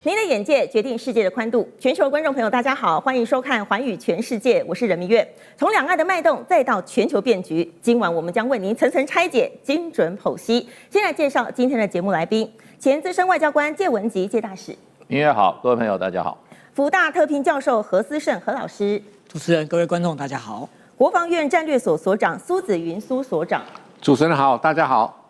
您的眼界决定世界的宽度。全球观众朋友，大家好，欢迎收看《寰宇全世界》，我是任明月。从两岸的脉动，再到全球变局，今晚我们将为您层层拆解，精准剖析。先来介绍今天的节目来宾：前资深外交官介文吉介大使。明月好，各位朋友大家好。福大特聘教授何思胜何老师。主持人、各位观众大家好。国防院战略所所长苏紫云苏所长。主持人好，大家好。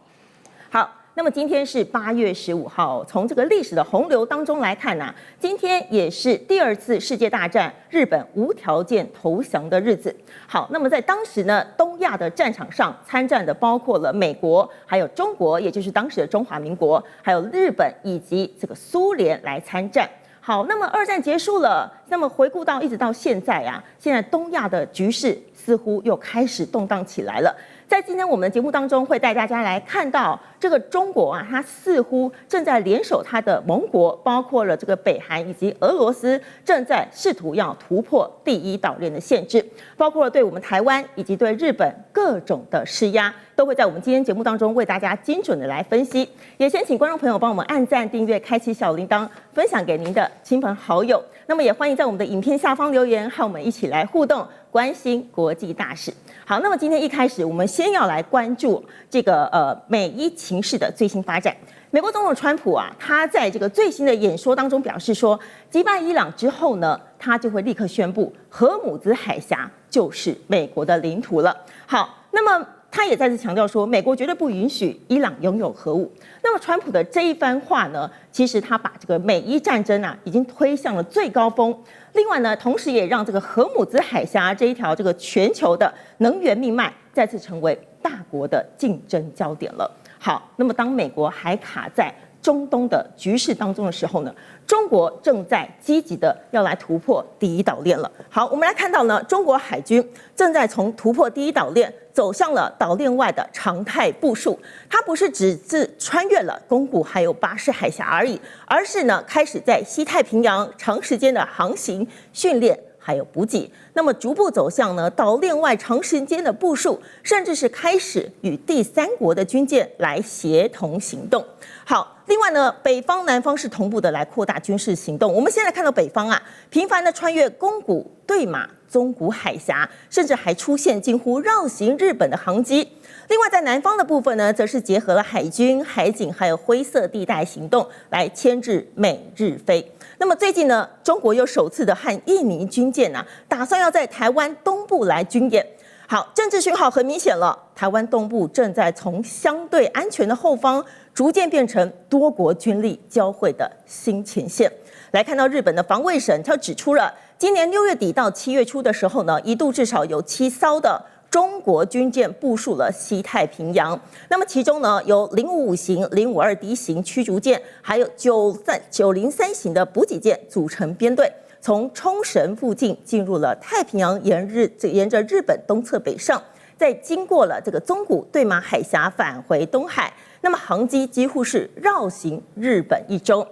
好。那么今天是8月15号，从这个历史的洪流当中来看啊，今天也是第二次世界大战日本无条件投降的日子。好，那么在当时呢，东亚的战场上参战的包括了美国，还有中国，也就是当时的中华民国，还有日本以及这个苏联来参战。好，那么二战结束了，那么回顾到一直到现在啊，现在东亚的局势似乎又开始动荡起来了。在今天我们的节目当中，会带大家来看到这个中国啊，它似乎正在联手它的盟国，包括了这个北韩以及俄罗斯，正在试图要突破第一岛链的限制，包括了对我们台湾以及对日本各种的施压，都会在我们今天节目当中为大家精准的来分析。也先请观众朋友帮我们按赞、订阅、开启小铃铛，分享给您的亲朋好友。那么也欢迎在我们的影片下方留言，和我们一起来互动，关心国际大事。好，那么今天一开始，我们先要来关注这个美伊情势的最新发展。美国总统川普啊，他在这个最新的演说当中表示说，击败伊朗之后呢，他就会立刻宣布荷姆兹海峡就是美国的领土了。好，那么他也再次强调说，美国绝对不允许伊朗拥有核武。那么川普的这一番话呢，其实他把这个美伊战争啊，已经推向了最高峰。另外呢，同时也让这个荷姆兹海峡这一条这个全球的能源命脉再次成为大国的竞争焦点了。好，那么当美国还卡在中东的局势当中的时候呢，中国正在积极的要来突破第一岛链了。好，我们来看到呢，中国海军正在从突破第一岛链走向了岛链外的常态部署。它不是只是穿越了宫古还有巴士海峡而已，而是呢开始在西太平洋长时间的航行训练。还有补给，那么逐步走向呢岛链外长时间的部署，甚至是开始与第三国的军舰来协同行动。好，另外呢，北方、南方是同步的来扩大军事行动。我们先来看到北方啊，频繁的穿越宫古、对马、宗谷海峡，甚至还出现近乎绕行日本的航机。另外，在南方的部分呢，则是结合了海军、海警还有灰色地带行动来牵制美日菲。那么最近呢，中国又首次的和印尼军舰啊，打算要在台湾东部来军演。好，政治讯号很明显了，台湾东部正在从相对安全的后方，逐渐变成多国军力交汇的新前线。来看到日本的防卫省，它指出了，今年6月底到7月初的时候呢，一度至少有7艘的中国军舰部署了西太平洋，那么其中呢有055型、052D 型驱逐舰，还有903型的补给舰组成编队，从冲绳附近进入了太平洋，沿着日本东侧北上，再经过了这个宗谷、对马海峡返回东海，那么航机几乎是绕行日本1周。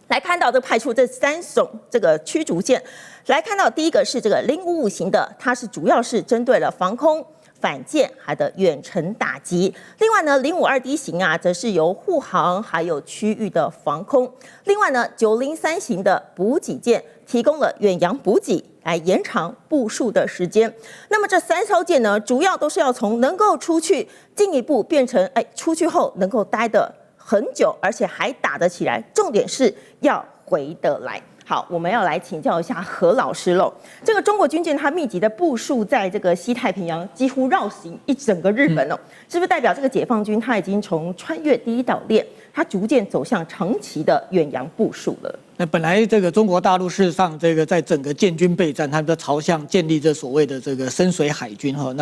来看到派出这3种这个驱逐舰，来看到第一个是这个055型的，它是主要是针对了防空、反舰还的远程打击。另外呢，052D 型啊，则是由护航还有区域的防空。另外呢，903型的补给舰提供了远洋补给，来延长部署的时间。那么这3艘舰呢，主要都是要从能够出去，进一步变成出去后能够待的很久，而且还打得起来，重点是要回得来。好，我们要来请教一下何老师喽。这个中国军舰它密集的部署在这个西太平洋，几乎绕行一整个日本哦，是不是代表这个解放军它已经从穿越第一岛链，它逐渐走向长期的远洋部署了？那本来这个中国大陆事实上这个在整个建军备战，他们都朝向建立这所谓的这个深水海军哈。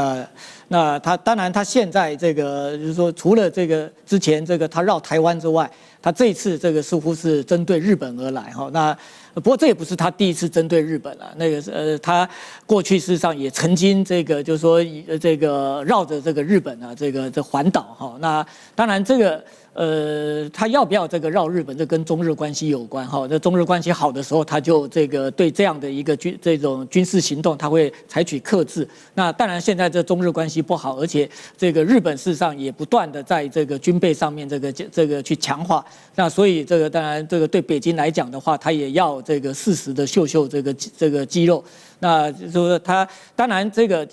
那他当然他现在这个就是说，除了这个之前这个他绕台湾之外，他这一次这个似乎是针对日本而来哈。那不过这也不是他第一次针对日本了，那个他过去事实上也曾经这个就是说这个绕着这个日本啊这环岛哈。那当然这个他要不要这个绕日本，这跟中日关系有关哈。这中日关系好的时候，他就这个对这样的一个这种军事行动，他会采取克制。那当然，现在这中日关系不好，而且这个日本事实上也不断的在这个军备上面这个去强化。那所以这个当然这个对北京来讲的话，他也要这个适时的秀这个肌肉。那就是说他当然这个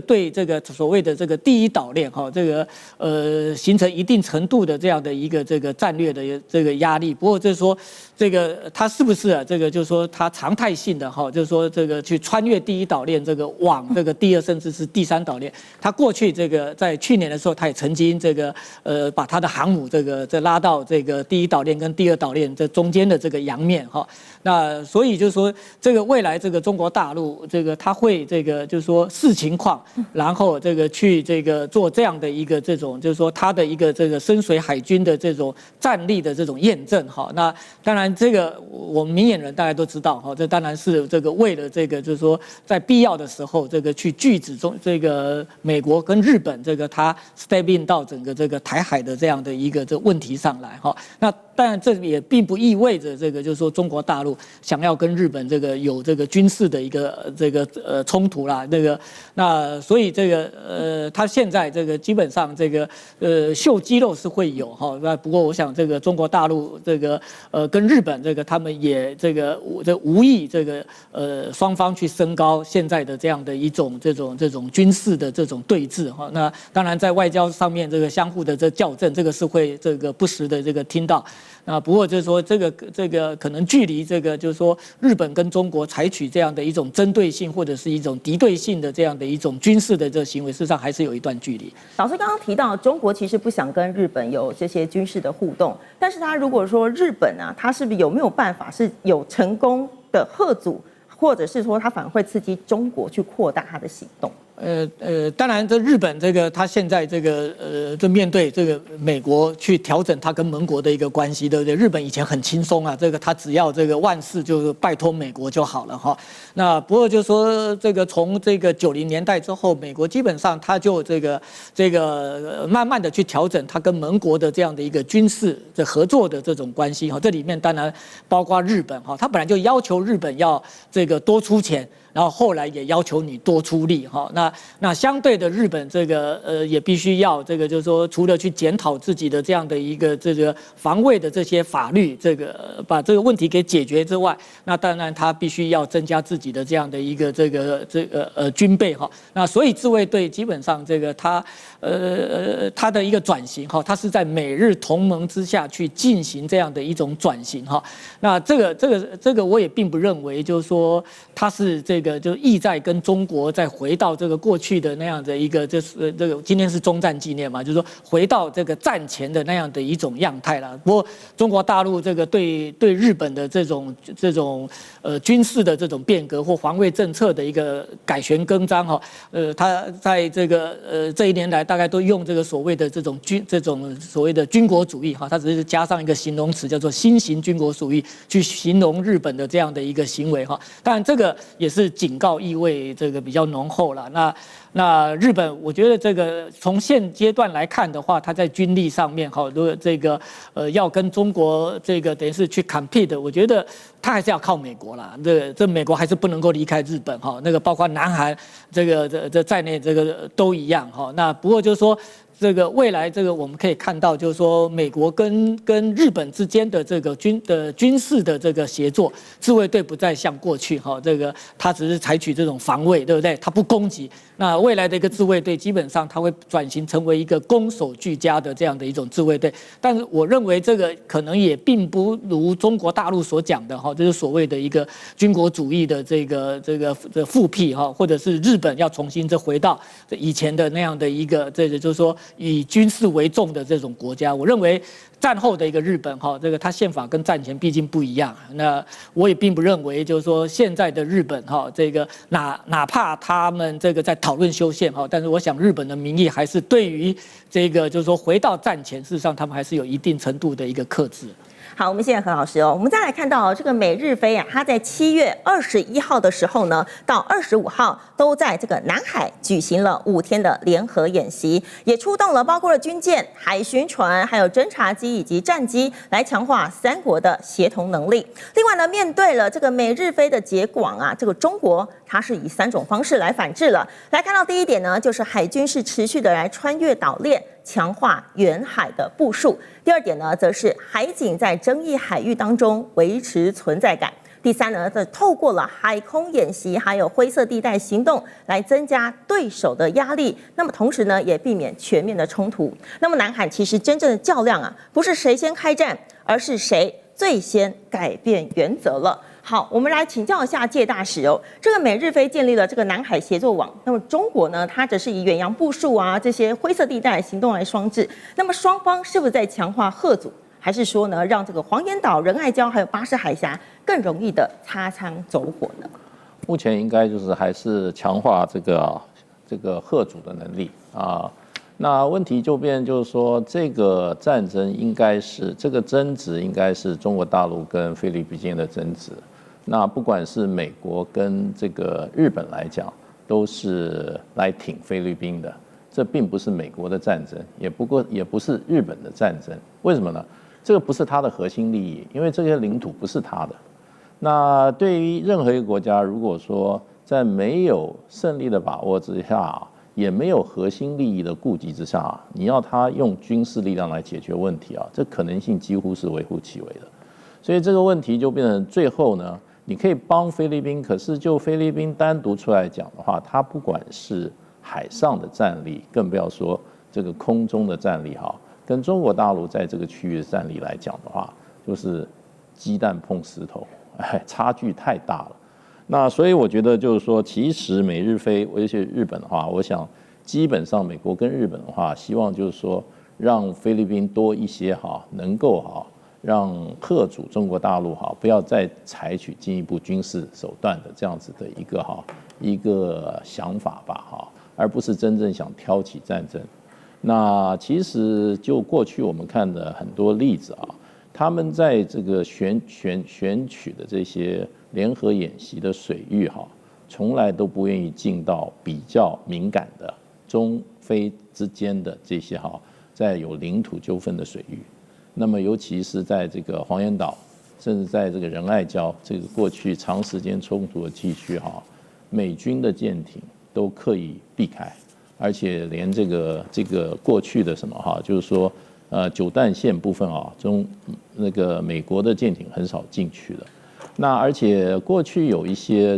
对这个所谓的这个第一岛链哈，这个形成一定程度的这样的一个这个战略的这个压力。不过就是说这个他是不是啊这个就是说他常态性的哈，就是说这个去穿越第一岛链这个往这个第二甚至是第三岛链。他过去这个在去年的时候，他也曾经这个把他的航母这拉到这个第一岛链跟第二岛链这中间的这个洋面哈。那所以就是说这个未来这个中国大陆这个他会这个就是说视情况，然后这个去这个做这样的一个这种就是说他的一个这个深水海军的这种战力的这种验证哈。那当然这个我们明眼人大家都知道哈，这当然是这个为了这个就是说在必要的时候这个去拒止这个美国跟日本这个他 step in 到整个这个台海的这样的一个这问题上来哈。那当然这也并不意味着这个就是说中国大陆想要跟日本这个有这个军事的一个这个冲突啦，那所以这个他现在这个基本上这个秀肌肉是会有哈，那不过我想这个中国大陆这个跟日本这个他们也这个无意这个双方去升高现在的这样的一种这种军事的这种对峙哈。那当然在外交上面这个相互的这校正，这个是会这个不时的这个听到。那不过就是说这个可能距离这个就是说日本跟中国采取这样的一种针对性或者是一种敌对性的这样的一种军事的这个行为，事实上还是有一段距离。老师刚刚提到，中国其实不想跟日本有这些军事的互动，但是他如果说日本啊，他是不是有没有办法是有成功的吓阻，或者是说他反而会刺激中国去扩大他的行动？当然，这日本这个他现在这个这面对这个美国去调整他跟盟国的一个关系，对不对？日本以前很轻松啊，这个他只要这个万事就是拜托美国就好了哈。那不过就是说这个从这个90年代之后，美国基本上他就这个慢慢的去调整他跟盟国的这样的一个军事的合作的这种关系哈。这里面当然包括日本哈，他本来就要求日本要这个多出钱。然后后来也要求你多出力哈，那相对的日本这个也必须要这个就是说，除了去检讨自己的这样的一个这个防卫的这些法律，这个把这个问题给解决之外，那当然他必须要增加自己的这样的一个这个军备哈。那所以自卫队基本上这个他的一个转型哈，它是在美日同盟之下去进行这样的一种转型哈。那这个我也并不认为就是说它是这个就意在跟中国再回到这个过去的那样的一个就是这个今天是中战纪念嘛，就是说回到这个战前的那样的一种样态了。不过中国大陆这个对日本的这种军事的这种变革或防卫政策的一个改弦更张哈，他在这个这一年来大概都用这个所谓的这种所谓的军国主义哈，他只是加上一个形容词叫做新型军国主义去形容日本的这样的一个行为哈。当然这个也是警告意味这个比较浓厚了。那日本，我觉得这个从现阶段来看的话，它在军力上面哈，如果这个要跟中国这个等于是去 compete， 我觉得它还是要靠美国啦。这美国还是不能够离开日本哈。那个包括南韩这在内这个都一样哈。那不过就是说。这个未来，这个我们可以看到，就是说，美国跟日本之间的这个军事的这个协作，自卫队不再像过去哈，这个它只是采取这种防卫，对不对？它不攻击。那未来的一个自卫队，基本上它会转型成为一个攻守俱佳的这样的一种自卫队。但是我认为这个可能也并不如中国大陆所讲的哈，就是所谓的一个军国主义的这个复辟哈，或者是日本要重新回到以前的那样的一个就是说。以军事为重的这种国家，我认为战后的一个日本哈，这个它宪法跟战前毕竟不一样。那我也并不认为，就是说现在的日本哈，这个哪怕他们这个在讨论修宪哈，但是我想日本的民意还是对于这个就是说回到战前，事实上他们还是有一定程度的一个克制。好，我们现在何老师哦，我们再来看到这个美日菲啊，它在7月21号的时候呢，到25号都在这个南海举行了5天的联合演习，也出动了包括了军舰、海巡船、还有侦察机以及战机，来强化3国的协同能力。另外呢，面对了这个美日菲的结广啊，这个中国它是以3种方式来反制了。来看到第一点呢，就是海军是持续的来穿越岛链，强化远海的部署。第二点呢，则是海警在争议海域当中维持存在感。第三呢，透过了海空演习，还有灰色地带行动，来增加对手的压力。那么同时呢，也避免全面的冲突。那么南海其实真正的较量啊，不是谁先开战，而是谁最先改变原则了。好，我们来请教一下介大使哦。这个美日菲建立了这个南海协作网，那么中国呢，它则是以远洋部署啊这些灰色地带行动来双制。那么双方是不是在强化嚇阻，还是说呢，让这个黄岩岛、仁爱礁还有巴士海峡更容易的擦枪走火呢？目前应该就是还是强化这个嚇阻的能力啊。那问题就变就是说，这个战争应该是这个争执应该是中国大陆跟菲律宾之间的争执。那不管是美国跟这个日本来讲，都是来挺菲律宾的。这并不是美国的战争，也不是日本的战争。为什么呢？这个不是他的核心利益，因为这些领土不是他的。那对于任何一个国家，如果说在没有胜利的把握之下，也没有核心利益的顾及之下，你要他用军事力量来解决问题啊，这可能性几乎是微乎其微的。所以这个问题就变成最后呢，你可以帮菲律宾，可是就菲律宾单独出来讲的话，它不管是海上的战力，更不要说这个空中的战力哈，跟中国大陆在这个区域的战力来讲的话，就是鸡蛋碰石头，差距太大了。那所以我觉得就是说，其实美日菲，尤其是日本的话，我想基本上美国跟日本的话，希望就是说让菲律宾多一些哈，能够哈。让嚇阻中国大陆哈，不要再采取进一步军事手段的这样子的一个想法吧哈，而不是真正想挑起战争。那其实就过去我们看的很多例子啊，他们在这个选取的这些联合演习的水域哈，从来都不愿意进到比较敏感的中非之间的这些哈，在有领土纠纷的水域。那么，尤其是在这个黄岩岛，甚至在这个仁爱礁这个过去长时间冲突的地区哈，美军的舰艇都刻意避开，而且连这个过去的什么哈，就是说九段线部分啊，那个美国的舰艇很少进去的。那而且过去有一些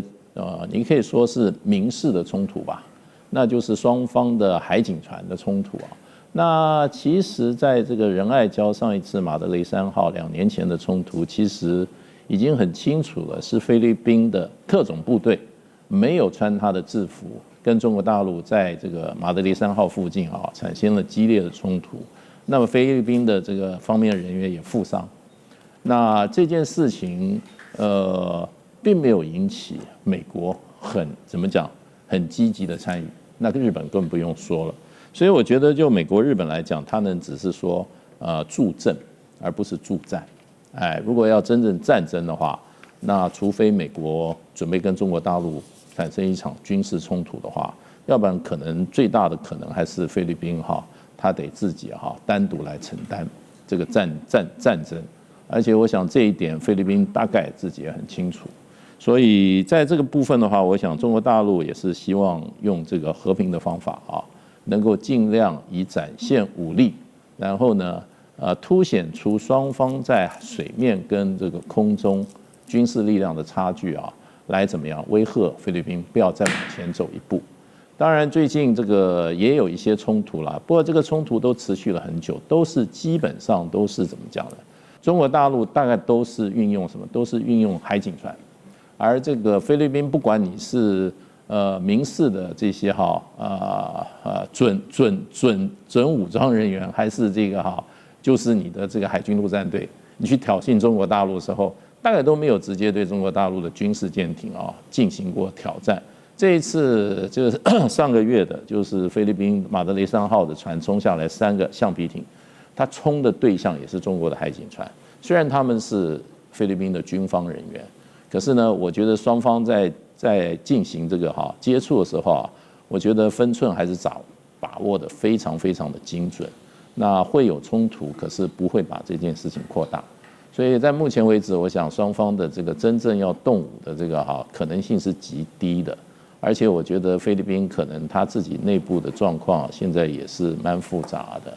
你可以说是民事的冲突吧，那就是双方的海警船的冲突啊。那其实，在这个仁爱礁上一次马德雷3号2年前的冲突，其实已经很清楚了，是菲律宾的特种部队没有穿他的制服，跟中国大陆在这个马德雷3号附近啊产生了激烈的冲突。那么菲律宾的这个方面人员也负伤。那这件事情并没有引起美国很积极的参与，那个日本更不用说了。所以我觉得，就美国、日本来讲，他们只是说助阵，而不是助战。如果要真正战争的话，那除非美国准备跟中国大陆产生一场军事冲突的话，要不然可能最大的可能还是菲律宾哈，他得自己哈单独来承担这个战争。而且我想这一点，菲律宾大概自己也很清楚。所以在这个部分的话，我想中国大陆也是希望用这个和平的方法啊。能够尽量以展现武力，然后呢，凸显出双方在水面跟这个空中军事力量的差距啊，来怎么样威吓菲律宾不要再往前走一步。当然，最近这个也有一些冲突啦，不过这个冲突都持续了很久，基本上都是怎么讲呢？中国大陆大概都是运用什么？都是运用海警船，而这个菲律宾不管你是民事的这些准武装人员，还是这个就是你的这个海军陆战队，你去挑衅中国大陆的时候，大概都没有直接对中国大陆的军事舰艇进行过挑战。这一次就是上个月的，就是菲律宾马德雷3号的船冲下来3个橡皮艇，它冲的对象也是中国的海警船，虽然他们是菲律宾的军方人员，可是呢，我觉得双方在进行这个接触的时候我觉得分寸还是把握的非常非常的精准。那会有冲突，可是不会把这件事情扩大。所以在目前为止，我想双方的这个真正要动武的这个可能性是极低的。而且我觉得菲律宾可能他自己内部的状况现在也是蛮复杂的。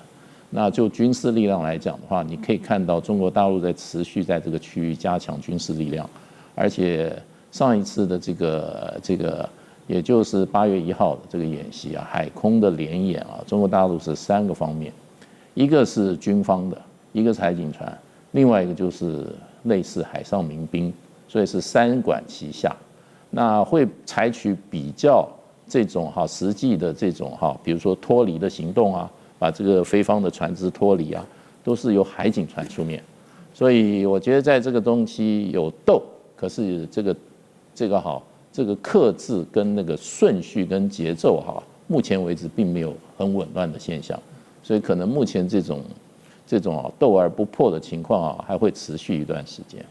那就军事力量来讲的话，你可以看到中国大陆在持续在这个区域加强军事力量，而且上一次的这个也就是8月1号的这个演习海空的联演中国大陆是3个方面，一个是军方的，一个是海警船，另外一个就是类似海上民兵，所以是3管齐下。那会采取比较这种实际的这种比如说脱离的行动把这个菲方的船只脱离都是由海警船出面。所以我觉得在这个东西有斗，可是这个克制跟那个顺序跟节奏目前为止并没有很紊乱的现象，所以可能目前这种斗而不破的情况还会持续一段时间。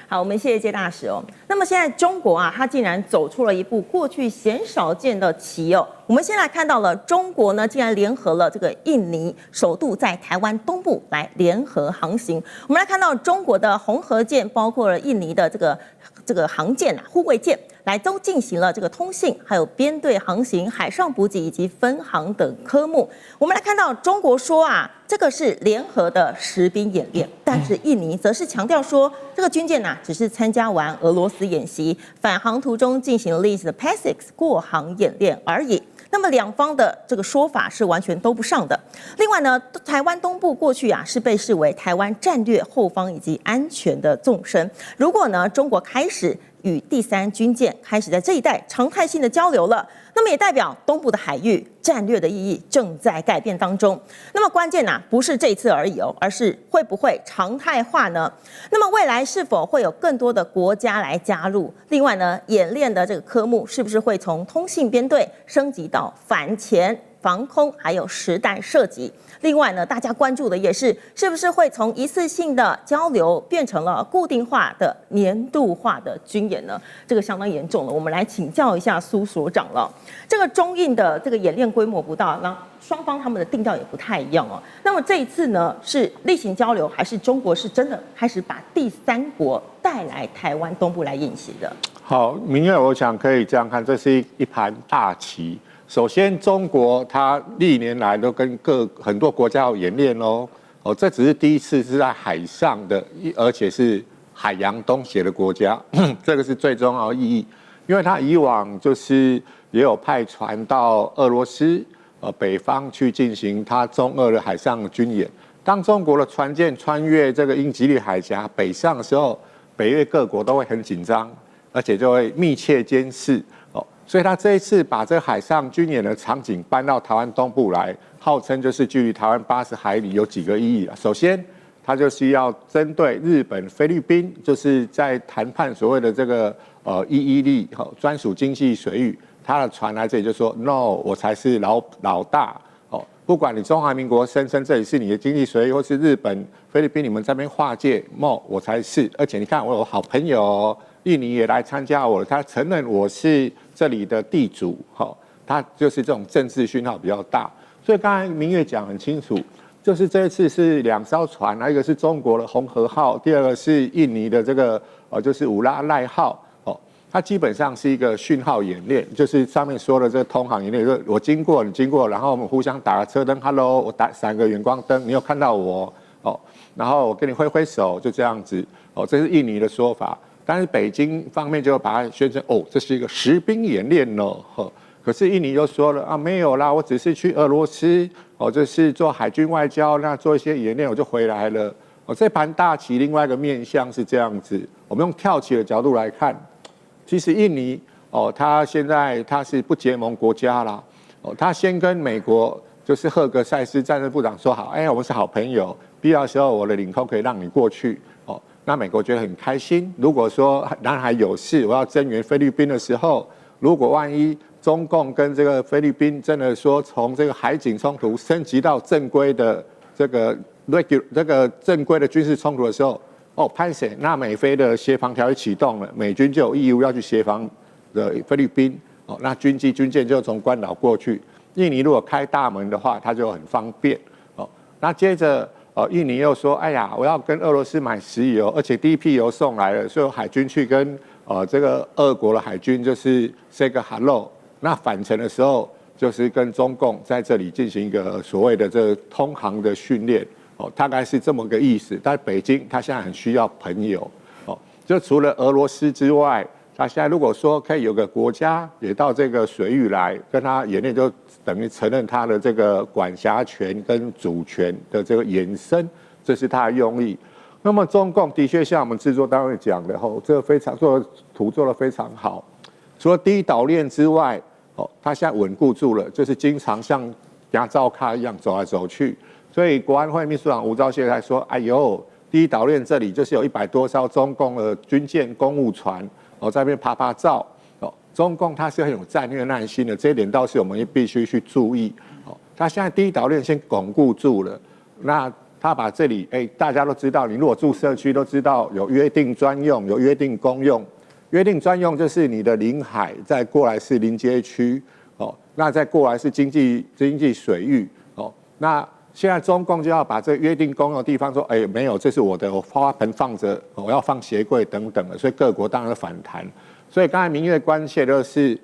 好，我们谢谢谢大使哦。那么现在中国它竟然走出了一步过去鲜少见的棋哦。我们先来看到了中国呢，竟然联合了这个印尼，首度在台湾东部来联合航行。我们来看到中国的红河舰，包括了印尼的这个航舰护卫舰，来都进行了这个通信，还有编队航行、海上补给以及分航等科目。我们来看到中国说这个是联合的实兵演练，但是印尼则是强调说，这个军舰只是参加完俄罗斯演习，返航途中进行了类似的 PASIX 过航演练而已。那么两方的这个说法是完全都不上的。另外呢，台湾东部过去是被视为台湾战略后方以及安全的纵深。如果呢中国开始与第3军舰开始在这一带常态性的交流了，那么也代表东部的海域战略的意义正在改变当中。那么关键不是这一次而已而是会不会常态化呢？那么未来是否会有更多的国家来加入？另外呢，演练的这个科目是不是会从通信编队升级到反潜、防空还有实弹射击？另外呢，大家关注的也是不是会从一次性的交流变成了固定化的年度化的军演呢？这个相当严重了。我们来请教一下苏所长了。这个中印的这个演练规模不大，那双方他们的定调也不太一样那么这一次呢，是例行交流，还是中国是真的开始把第3国带来台湾东部来演习的？好，明月，我想可以这样看，这是一盘大棋。首先，中国它历年来都跟很多国家有演练这只是第一次是在海上的，而且是海洋东协的国家，这个是最重要的意义，因为它以往就是也有派船到俄罗斯北方去进行它中俄的海上军演。当中国的船舰穿越这个英吉利海峡北上的时候，北约各国都会很紧张，而且就会密切监视所以他这一次把这个海上军演的场景搬到台湾东部来，号称就是距离台湾80海里，有几个意义首先，他就是要针对日本、菲律宾，就是在谈判所谓的这个EEZ专属经济水域，他的船来这里就说 No， 我才是老大不管你中华民国声称这里是你的经济水域，或是日本、菲律宾你们这边划界 No， 我才是。而且你看，我有好朋友印尼也来参加我，他承认我是这里的地主，他就是这种政治讯号比较大。所以刚才明月讲很清楚，就是这一次是2艘船，一个是中国的红河号，第二个是印尼的这个就是五拉赖号。它基本上是一个讯号演练，就是上面说的这个通航演练，就是我经过，你经过，然后我们互相打个车灯 ，Hello， 我闪个远光灯，你有看到我然后我跟你挥挥手，就这样子这是印尼的说法。但是北京方面就把它宣称这是一个实兵演练可是印尼就说了没有啦，我只是去俄罗斯就是做海军外交，那做一些演练我就回来了这盘大棋另外一个面向是这样子，我们用跳棋的角度来看，其实印尼它现在它是不结盟国家啦它先跟美国就是赫格塞斯战争部长说好，我们是好朋友，必要的时候我的领空可以让你过去那美国觉得很开心。如果说南海有事，我要增援菲律宾的时候，如果万一中共跟这个菲律宾真的说从这个海警冲突升级到正规的这个正规的军事冲突的时候，拍谁？那美菲的协防条约启动了，美军就有义务要去协防的菲律宾。那军机、军舰就从关岛过去。印尼如果开大门的话，它就很方便。那接着印尼又说，哎呀，我要跟俄罗斯买石油，而且第一批油送来了，所以海军去跟这个俄国的海军就是 say 个 hello。那返程的时候，就是跟中共在这里进行一个所谓的这个通航的训练。大概是这么个意思。但北京它现在很需要朋友。就除了俄罗斯之外，他现在如果说可以有个国家也到这个水域来跟他演练，就等于承认他的这个管辖权跟主权的这个延伸，这是他的用意。那么中共的确像我们制作单位讲的，这个非常做图做得非常好。除了第一岛链之外，他现在稳固住了，就是经常像牙皂咖一样走来走去。所以国安会秘书长吴钊燮还说：“哎呦，第一岛链这里就是有100多艘中共的军舰、公务船，在那边拍拍照。中共它是很有战略耐心的，这一点倒是我们必须去注意。他现在第一岛链先巩固住了，那他把这里，大家都知道，你如果住社区都知道有约定专用，有约定公用。约定专用就是你的领海，再过来是临街区，那再过来是经济水域，那。”现在中共就要把这约定公用的地方说，没有，这是我的，我花盆放着，我要放鞋柜等等的，所以各国当然反弹。所以刚才明月关切的是，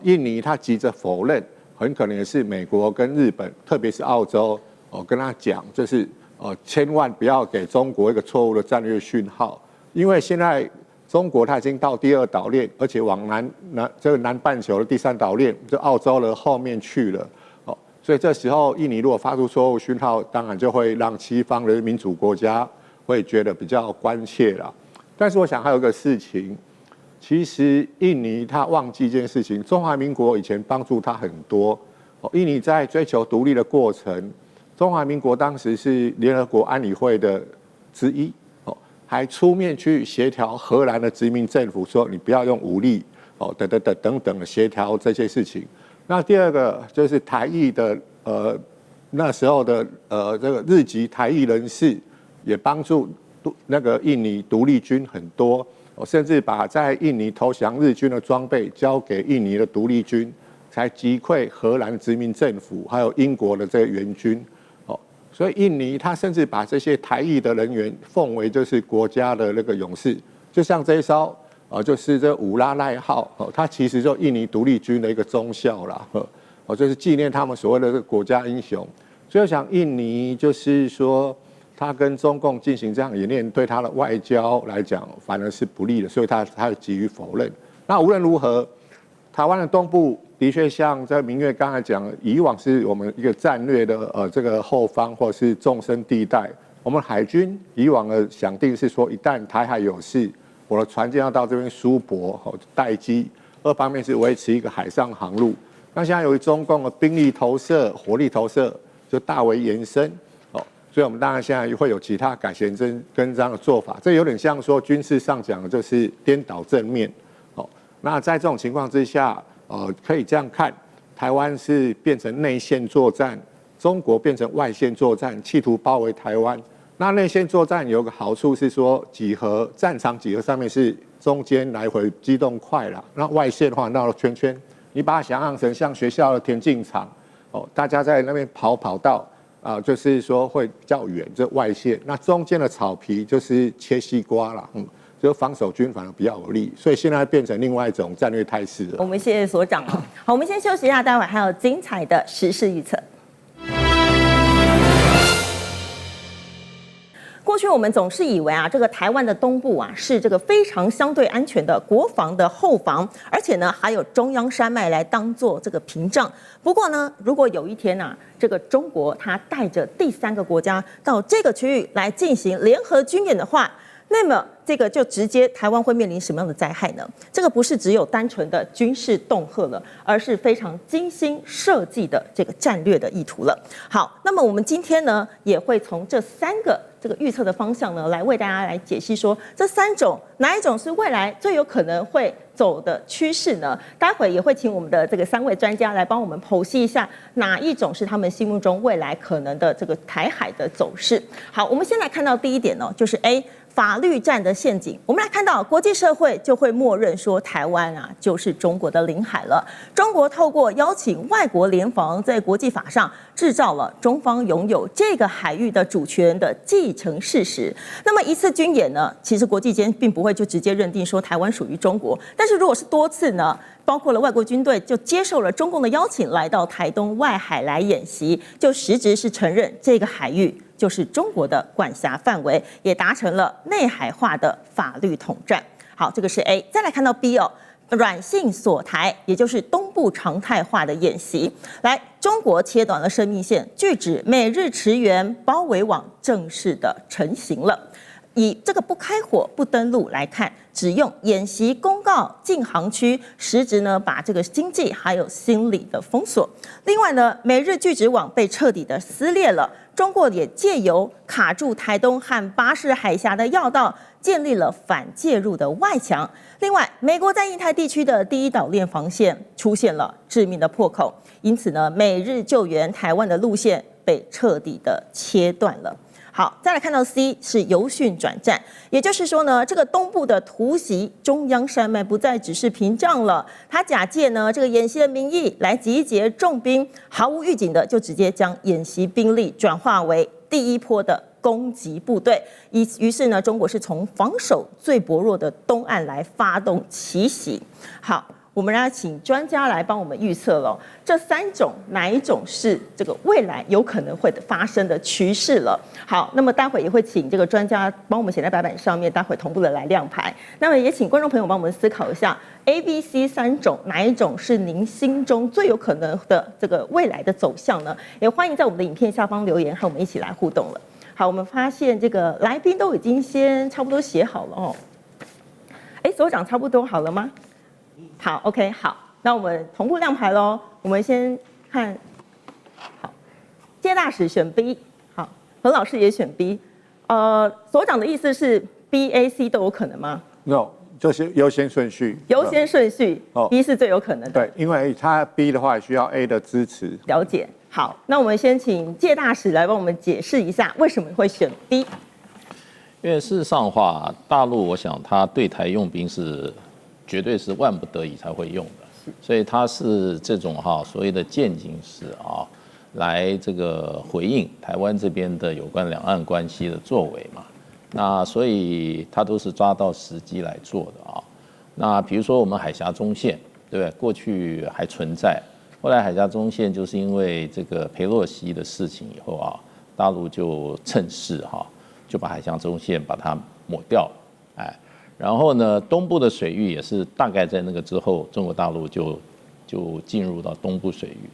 印尼他急着否认，很可能也是美国跟日本，特别是澳洲，跟他讲，就是千万不要给中国一个错误的战略讯号，因为现在中国它已经到第2岛链，而且往这个南半球的第3岛链，就澳洲的后面去了。所以这时候，印尼如果发出错误讯号，当然就会让西方的民主国家会觉得比较关切啦。但是我想还有一个事情，其实印尼他忘记一件事情，中华民国以前帮助他很多。印尼在追求独立的过程，中华民国当时是联合国安理会的之一，还出面去协调荷兰的殖民政府，说你不要用武力，等等的协调这些事情。那第二个就是台裔的那时候的这个日籍台裔人士也帮助那个印尼独立军很多，甚至把在印尼投降日军的装备交给印尼的独立军，才击溃荷兰殖民政府还有英国的这个援军。所以印尼他甚至把这些台裔的人员奉为就是国家的那个勇士，就像这一艘。就是这五拉赖号，它其实就印尼独立军的一个忠孝啦，就是纪念他们所谓的这个国家英雄。所以我想，印尼就是说，他跟中共进行这样演练，对他的外交来讲，反而是不利的，所以他急于否认。那无论如何，台湾的东部的确像在明月刚才讲，以往是我们一个战略的这个后方或是纵深地带。我们海军以往的想定是说，一旦台海有事，我的船舰要到这边输泊待机，二方面是维持一个海上航路。那现在由于中共的兵力投射、火力投射就大为延伸，所以我们当然现在会有其他改弦更张的做法。这有点像说军事上讲的就是颠倒正面。那在这种情况之下，可以这样看，台湾是变成内线作战，中国变成外线作战，企图包围台湾。那内线作战有个好处是说，战场几何上面是中间来回机动快了，那外线的话绕了圈圈，你把它想象成像学校的田径场，大家在那边跑道就是说会比较远，这外线。那中间的草皮就是切西瓜啦，就防守军反而比较有利，所以现在变成另外一种战略态势了。我们谢谢所长。好，我们先休息一下，待会还有精彩的时事预测。过去我们总是以为这个台湾的东部是这个非常相对安全的国防的后防，而且呢还有中央山脉来当做这个屏障。不过呢，如果有一天这个中国它带着第3个国家到这个区域来进行联合军演的话，那么这个就直接台湾会面临什么样的灾害呢？这个不是只有单纯的军事恫吓了，而是非常精心设计的这个战略的意图了。好，那么我们今天呢也会从这3个这个预测的方向呢，来为大家来解析说，这3种哪一种是未来最有可能会走的趋势呢？待会也会请我们的这个3位专家来帮我们剖析一下，哪一种是他们心目中未来可能的这个台海的走势。好，我们先来看到第一点就是法律战的陷阱。我们来看到，国际社会就会默认说，台湾啊就是中国的领海了。中国透过邀请外国联防，在国际法上制造了中方拥有这个海域的主权的既成事实。那么一次军演呢，其实国际间并不会就直接认定说台湾属于中国，但是如果是多次呢，包括了外国军队就接受了中共的邀请，来到台东外海来演习，就实质是承认这个海域就是中国的管辖范围，也达成了内海化的法律统战。好，这个是 A。再来看到 B 哦，软性锁台，也就是东部常态化的演习。来，中国切断了生命线，据指美日驰援包围网正式的成型了。以这个不开火、不登陆来看，只用演习公告禁航区，实质呢把这个经济还有心理的封锁。另外呢，美日拒止网被彻底的撕裂了，中国也借由卡住台东和巴士海峡的要道，建立了反介入的外墙。另外，美国在印太地区的第一岛链防线出现了致命的破口，因此呢，美日救援台湾的路线被彻底的切断了。好，再来看到 C 是由训转战，也就是说呢，这个东部的突袭中央山脉不再只是屏障了，他假借呢这个演习的名义来集结重兵，毫无预警的就直接将演习兵力转化为第一波的攻击部队，于是呢，中国是从防守最薄弱的东岸来发动奇袭。好。我们要请专家来帮我们预测了，这3种哪一种是这个未来有可能会发生的趋势了？好，那么待会也会请这个专家帮我们写在白板上面，待会同步的来亮牌。那么也请观众朋友帮我们思考一下 ，A、B、C 3种哪一种是您心中最有可能的这个未来的走向呢？也欢迎在我们的影片下方留言，和我们一起来互动了。好，我们发现这个来宾都已经先差不多写好了哦。所长差不多好了吗？好 ，OK， 好，那我们同步亮牌喽。我们先看，好，接大使选 B， 好，何老师也选 B， 所长的意思是 B、A、C 都有可能吗 ？No， 就是优先顺序。优先顺序，B 是最有可能的。对，因为他 B 的话需要 A 的支持。了解。好，那我们先请介大使来帮我们解释一下为什么会选 B。因为事实上的话，大陆我想他对台用兵是。绝对是万不得已才会用的，所以它是这种所谓的渐进式来这个回应台湾这边的有关两岸关系的作为嘛。那所以它都是抓到时机来做的那比如说我们海峡中线，对不对？过去还存在，后来海峡中线就是因为这个裴洛西的事情以后大陆就趁势就把海峡中线把它抹掉了，然后呢，东部的水域也是大概在那个之后，中国大陆就进入到东部水域。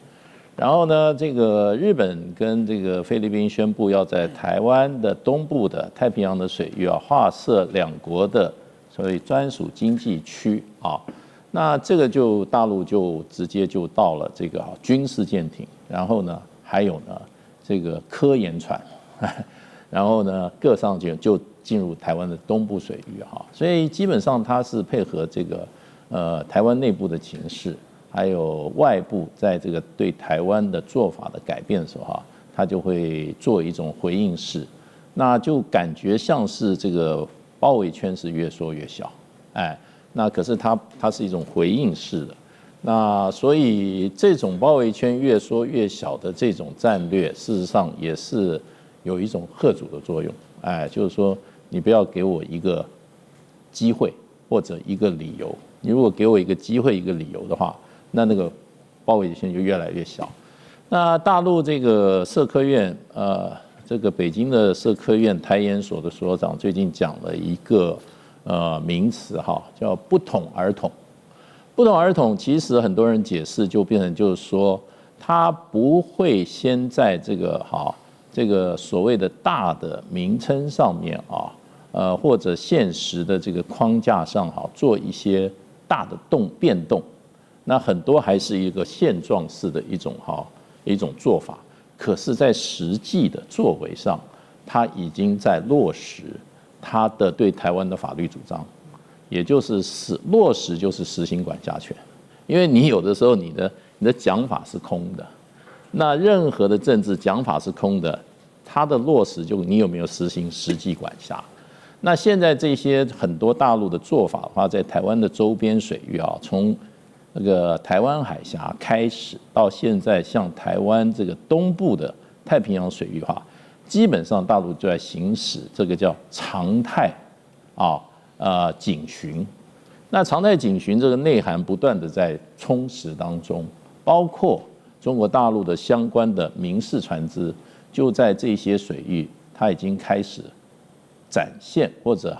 然后呢，这个日本跟这个菲律宾宣布要在台湾的东部的太平洋的水域划设两国的所谓专属经济区那这个就大陆就直接就到了这个军事舰艇，然后呢还有呢这个科研船，然后呢各上就进入台湾的东部水域所以基本上它是配合这个台湾内部的情势，还有外部在这个对台湾的做法的改变的时候它就会做一种回应式，那就感觉像是这个包围圈是越缩越小，那可是它是一种回应式的，那所以这种包围圈越缩越小的这种战略，事实上也是有一种嚇阻的作用，就是说。你不要给我一个机会或者一个理由，你如果给我一个机会一个理由的话，那个包围圈就越来越小。那大陆这个社科院，这个北京的社科院台研所的所长最近讲了一个名词叫不统而统。不统而统，其实很多人解释就变成就是说，他不会先在这个所谓的大的名称上面或者现实的这个框架上做一些大的变动，那很多还是一个现状式的一种做法。可是，在实际的作为上，他已经在落实他的对台湾的法律主张，也就是落实就是实行管辖权。因为你有的时候你的讲法是空的，那任何的政治讲法是空的，它的落实就你有没有实行实际管辖。那现在这些很多大陆的做法的话，在台湾的周边水域啊，从那个台湾海峡开始到现在，像台湾这个东部的太平洋水域哈，基本上大陆就在行使这个叫常态警巡。那常态警巡这个内涵不断的在充实当中，包括中国大陆的相关的民事船只，就在这些水域，它已经开始展现或者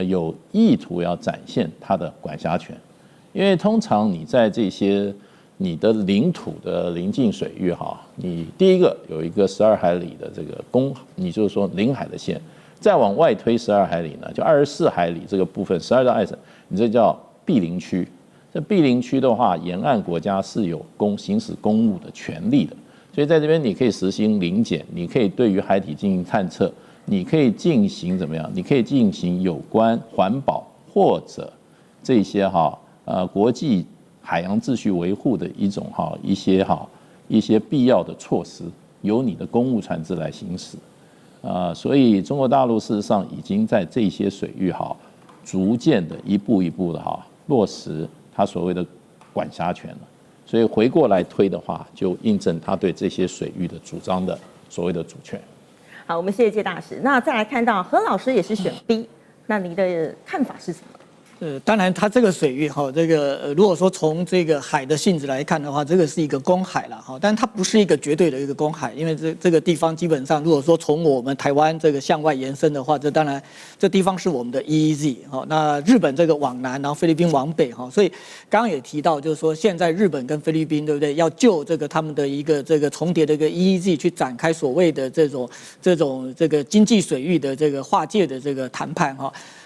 有意图要展现它的管辖权。因为通常你在这些你的领土的邻近水域你第一个有一个12海里的这个你就是说领海的线，再往外推12海里呢，就24海里这个部分，12到20，你这叫毗邻区。这毗邻区的话，沿岸国家是有行使公务的权利的，所以在这边你可以实行临检，你可以对于海体进行探测，你可以进行怎么样？你可以进行有关环保或者这些国际海洋秩序维护的一些必要的措施，由你的公务船只来行使。所以中国大陆事实上已经在这些水域逐渐的一步一步的落实它所谓的管辖权了。所以回过来推的话，就印证他对这些水域的主张的所谓的主权。好，我们谢谢介大使。那再来看到何老师也是选 B， 那你的看法是什么？当然，它这个水域如果说从这个海的性质来看的话，这个是一个公海了但它不是一个绝对的一个公海，因为这个地方基本上，如果说从我们台湾这个向外延伸的话，这当然这地方是我们的 EEZ 那日本这个往南，然后菲律宾往北所以刚刚也提到，就是说现在日本跟菲律宾对不对，要就这个他们的一个这个重叠的一个 EEZ 去展开所谓的这种这个经济水域的这个划界的这个谈判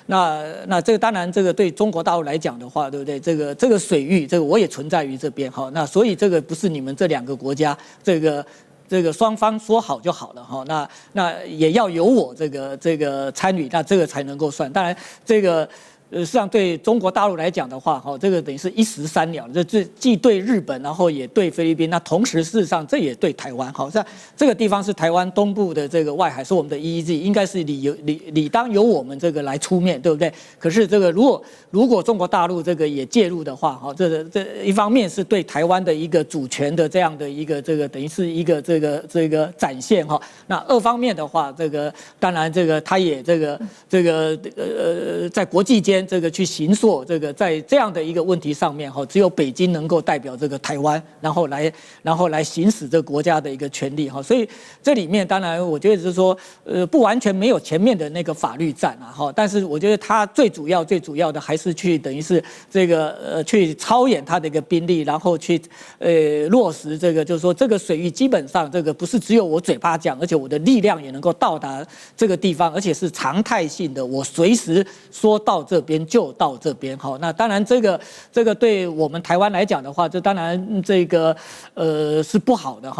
那这个当然，这个对中国大陆来讲的话，对不对？这个水域，这个我也存在于这边那所以这个不是你们这两个国家这个双方说好就好了那也要有我这个参与，那这个才能够算。当然这个。实际上对中国大陆来讲的话，这个等于是一石三鸟，这既对日本，然后也对菲律宾，那同时事实上这也对台湾，像这个地方是台湾东部的这个外海，是我们的 EEZ， 应该是理当由我们这个来出面，对不对？可是这个如果中国大陆这个也介入的话，这一方面是对台湾的一个主权的这样的一个这个等于是一个这个展现那二方面的话，这个当然这个他也在国际间。这个去行塑这个在这样的一个问题上面只有北京能够代表这个台湾，然后来行使这个国家的一个权利所以这里面当然我觉得是说不完全没有前面的那个法律战但是我觉得它最主要的还是去等于是这个去操演它的一个兵力，然后去落实这个就是说这个水域基本上这个不是只有我嘴巴讲，而且我的力量也能够到达这个地方，而且是常态性的，我随时说到这边就到这边那当然这个对我们台湾来讲的话，这当然这个是不好的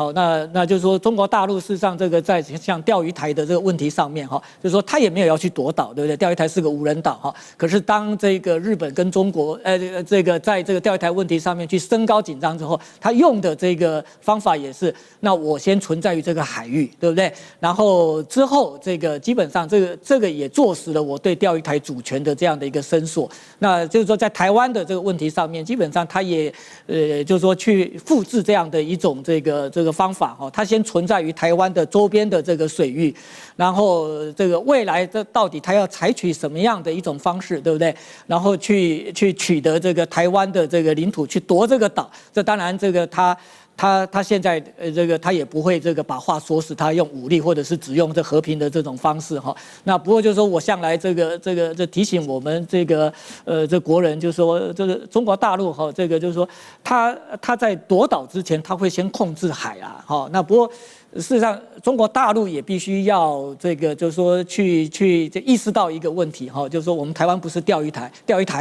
那就是说中国大陆事实上这个在像钓鱼台的这个问题上面就是说他也没有要去夺岛，对不对？钓鱼台是个无人岛可是当这个日本跟中国这个在这个钓鱼台问题上面去升高紧张之后，他用的这个方法也是，那我先存在于这个海域，对不对？然后之后这个基本上这个也坐实了我对钓鱼台主权的这样的一个伸缩，那就是说在台湾的这个问题上面，基本上他也就是说去复制这样的一种这个方法他先存在于台湾的周边的这个水域，然后这个未来这到底他要采取什么样的一种方式，对不对？然后去取得这个台湾的这个领土，去夺这个岛，这当然这个他现在这个他也不会这个把话说死，他用武力或者是只用这和平的这种方式那不过就是说我向来这提醒我们这个这国人，就是说这个中国大陆这个就是说他在夺岛之前，他会先控制海那不过。事实上，中国大陆也必须要这个，就是说去意识到一个问题就是说我们台湾不是钓鱼台，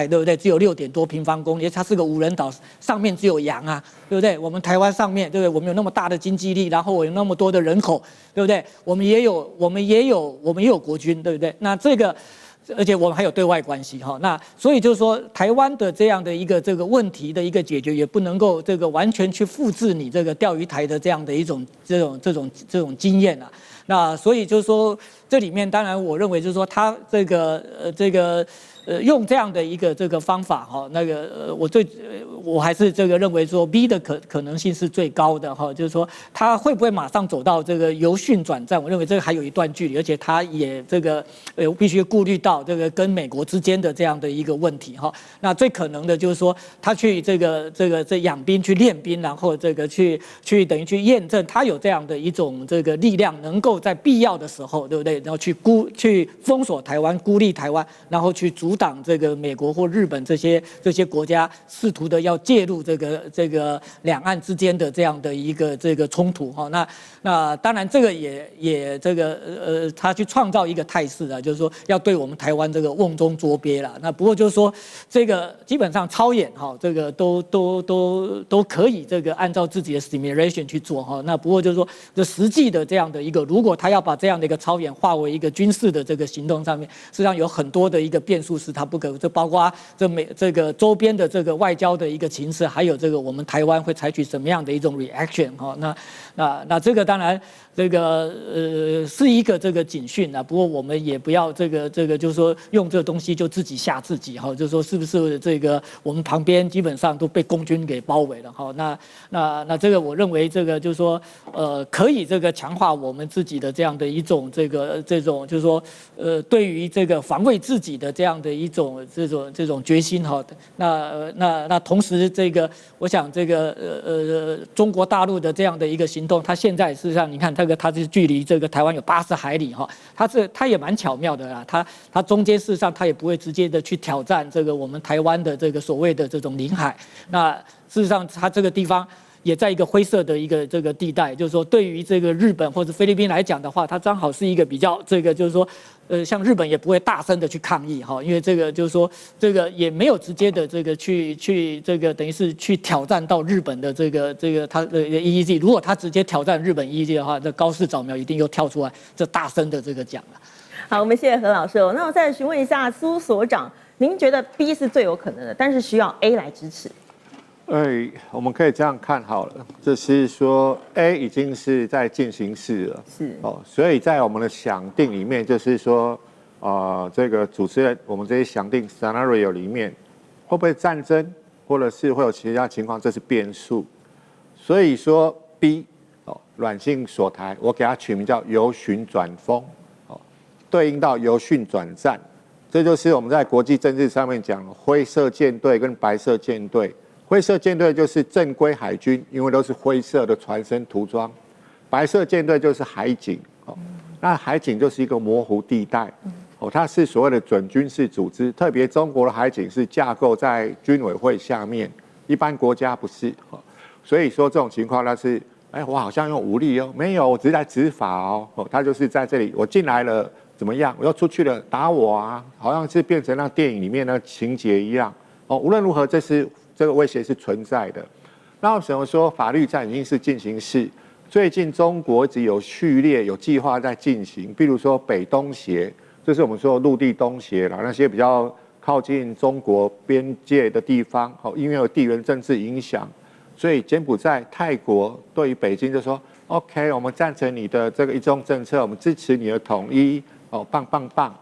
对不对？只有6点多平方公里，它是个无人岛，上面只有洋对不对？我们台湾上面，对不对？我们有那么大的经济力，然后我有那么多的人口，对不对？我们也有国军，对不对？那这而且我们还有对外关系哈，那所以就是说，台湾的这样的一个这个问题的一个解决，也不能够这个完全去复制你这个钓鱼台的这样的一种这种经验啊。那所以就是说，这里面当然我认为就是说，他用这样的一个这个方法哈，我还是这个认为说 B 的可能性是最高的哈，就是说他会不会马上走到这个由训转战？我认为这个还有一段距离，而且他也这个必须顾虑到这个跟美国之间的这样的一个问题哈。那最可能的就是说他去这养兵去练兵，然后这个去等于去验证他有这样的一种这个力量，能够在必要的时候，对不对？然后去封锁台湾，孤立台湾，然后去阻挡这个美国或日本这些国家试图的要介入这个两岸之间的这样的一个这个冲突哈。那当然这个也这个他去创造一个态势啊，就是说要对我们台湾这个瓮中捉鳖啦。那不过就是说这个基本上操演哈，这个都可以这个按照自己的 simulation 去做哈。那不过就是说这实际的这样的一个，如果他要把这样的一个操演化为一个军事的这个行动上面，实际上有很多的一个变数是他不可，这包括这个周边的这个外交的一个情势，还有这个我们台湾会采取什么样的一种 reaction 哈。那这个当然这个是一个这个警讯啊，不过我们也不要这个就是说用这个东西就自己吓自己哈，就是说是不是这个我们旁边基本上都被共军给包围了哈。那这个我认为这个就是说可以这个强化我们自己的这样的一种这种就是说对于这个防卫自己的这样的一种这种决心哈。那同时这个我想这个中国大陆的这样的一个行动，它现在事实上你看它是距离这个台湾有80海里哈，它也蛮巧妙的啦，它中间事实上它也不会直接的去挑战这个我们台湾的这个所谓的这种领海，那事实上它这个地方也在一个灰色的一个这个地带，就是说对于这个日本或者菲律宾来讲的话，它正好是一个比较这个就是说像日本也不会大声的去抗议哈，因为这个就是说这个也没有直接的这个去这个等于是去挑战到日本的这个它的 EEZ， 如果他直接挑战日本 EEZ 的话，这高市早苗一定又跳出来这大声的这个讲了。好，我们谢谢何老师哦。那我再询问一下苏所长，您觉得 B 是最有可能的，但是需要 A 来支持？我们可以这样看好了，就是说 A 已经是在进行式了，是所以在我们的想定里面，就是说，这个主持人我们这些想定 scenario 里面，会不会战争，或者是会有其他情况，这是变数。所以说 B 软性锁台，我给它取名叫由巡转锋，对应到由训转战，这就是我们在国际政治上面讲灰色舰队跟白色舰队。灰色舰队就是正规海军，因为都是灰色的船身涂装；白色舰队就是海警，那海警就是一个模糊地带，它是所谓的准军事组织，特别中国的海警是架构在军委会下面，一般国家不是，所以说这种情况它是，我好像用武力哦，没有，我只是在执法哦，他就是在这里，我进来了怎么样，我要出去了打我啊，好像是变成那电影里面的情节一样，无论如何这个威胁是存在的。那为什么说法律战已经是进行式？最近中国一直有序列、有计划在进行，比如说北东协，这是我们说陆地东协啦，那些比较靠近中国边界的地方，因为有地缘政治影响，所以柬埔寨、泰国对于北京就说 ：“OK， 我们赞成你的这个一中政策，我们支持你的统一，棒棒棒。”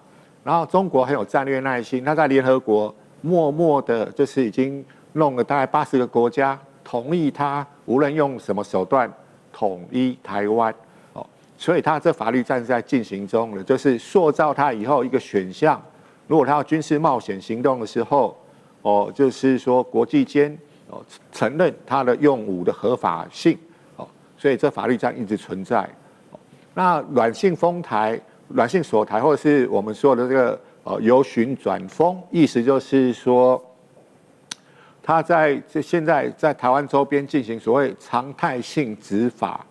然后中国很有战略耐心，他在联合国默默的，就是已经弄了大概80个国家同意他，无论用什么手段统一台湾，所以他这法律战是在进行中的，就是塑造他以后一个选项。如果他要军事冒险行动的时候，就是说国际间承认他的用武的合法性，所以这法律战一直存在。那软性封台、软性锁台，或者是我们说的这个由巡转锋，意思就是说，他现在在台湾周边进行所谓常态性执法，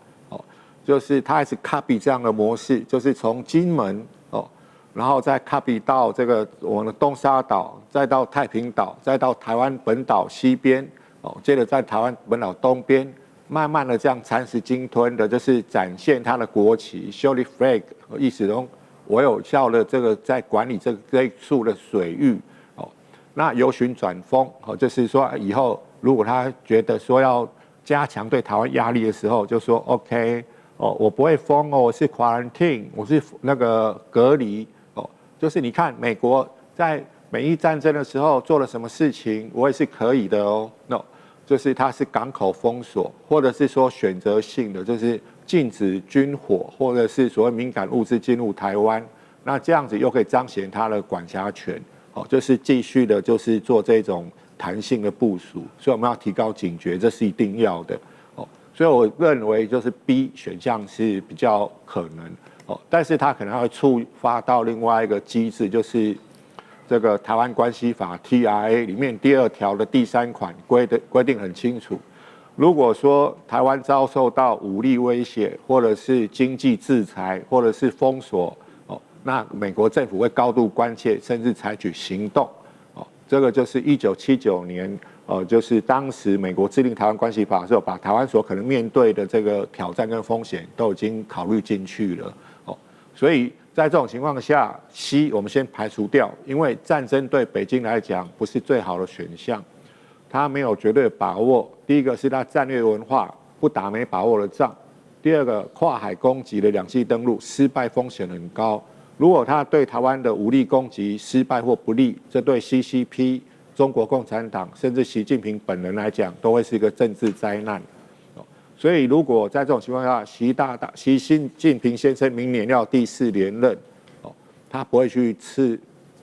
就是他还是 copy 这样的模式，就是从金门然后再 copy 到这个我们的东沙岛，再到太平岛，再到台湾本岛西边，接着在台湾本岛东边，慢慢的这样蚕食鲸吞的，就是展现他的国旗 ，show the flag， 意思中我有效的这个在管理这一处的水域哦。那由循转风哦，就是说以后如果他觉得说要加强对台湾压力的时候，就说 OK 哦，我不会封哦，我是 quarantine， 我是那个隔离哦。就是你看美国在美伊战争的时候做了什么事情，我也是可以的哦。No， 就是它是港口封锁，或者是说选择性的，就是禁止军火或者是所谓敏感物质进入台湾。那这样子又可以彰显它的管辖权，哦，就是继续的，就是做这种弹性的部署。所以我们要提高警觉，这是一定要的哦。所以我认为就是 B 选项是比较可能哦，但是它可能会触发到另外一个机制，就是这个台湾关系法 TRA 里面第2条的第3款规定很清楚，如果说台湾遭受到武力威胁，或者是经济制裁，或者是封锁，哦，那美国政府会高度关切，甚至采取行动。哦，这个就是1979年，就是当时美国制定台湾关系法的时候，把台湾所可能面对的这个挑战跟风险都已经考虑进去了。哦，所以在这种情况下 ，C 我们先排除掉，因为战争对北京来讲不是最好的选项，他没有绝对的把握。第一个是他战略文化不打没把握的仗，第二个跨海攻击的两栖登陆失败风险很高。如果他对台湾的武力攻击失败或不利，这对 CCP、中国共产党甚至习近平本人来讲，都会是一个政治灾难。所以，如果在这种情况下，习近平先生明年要第4连任，他不会去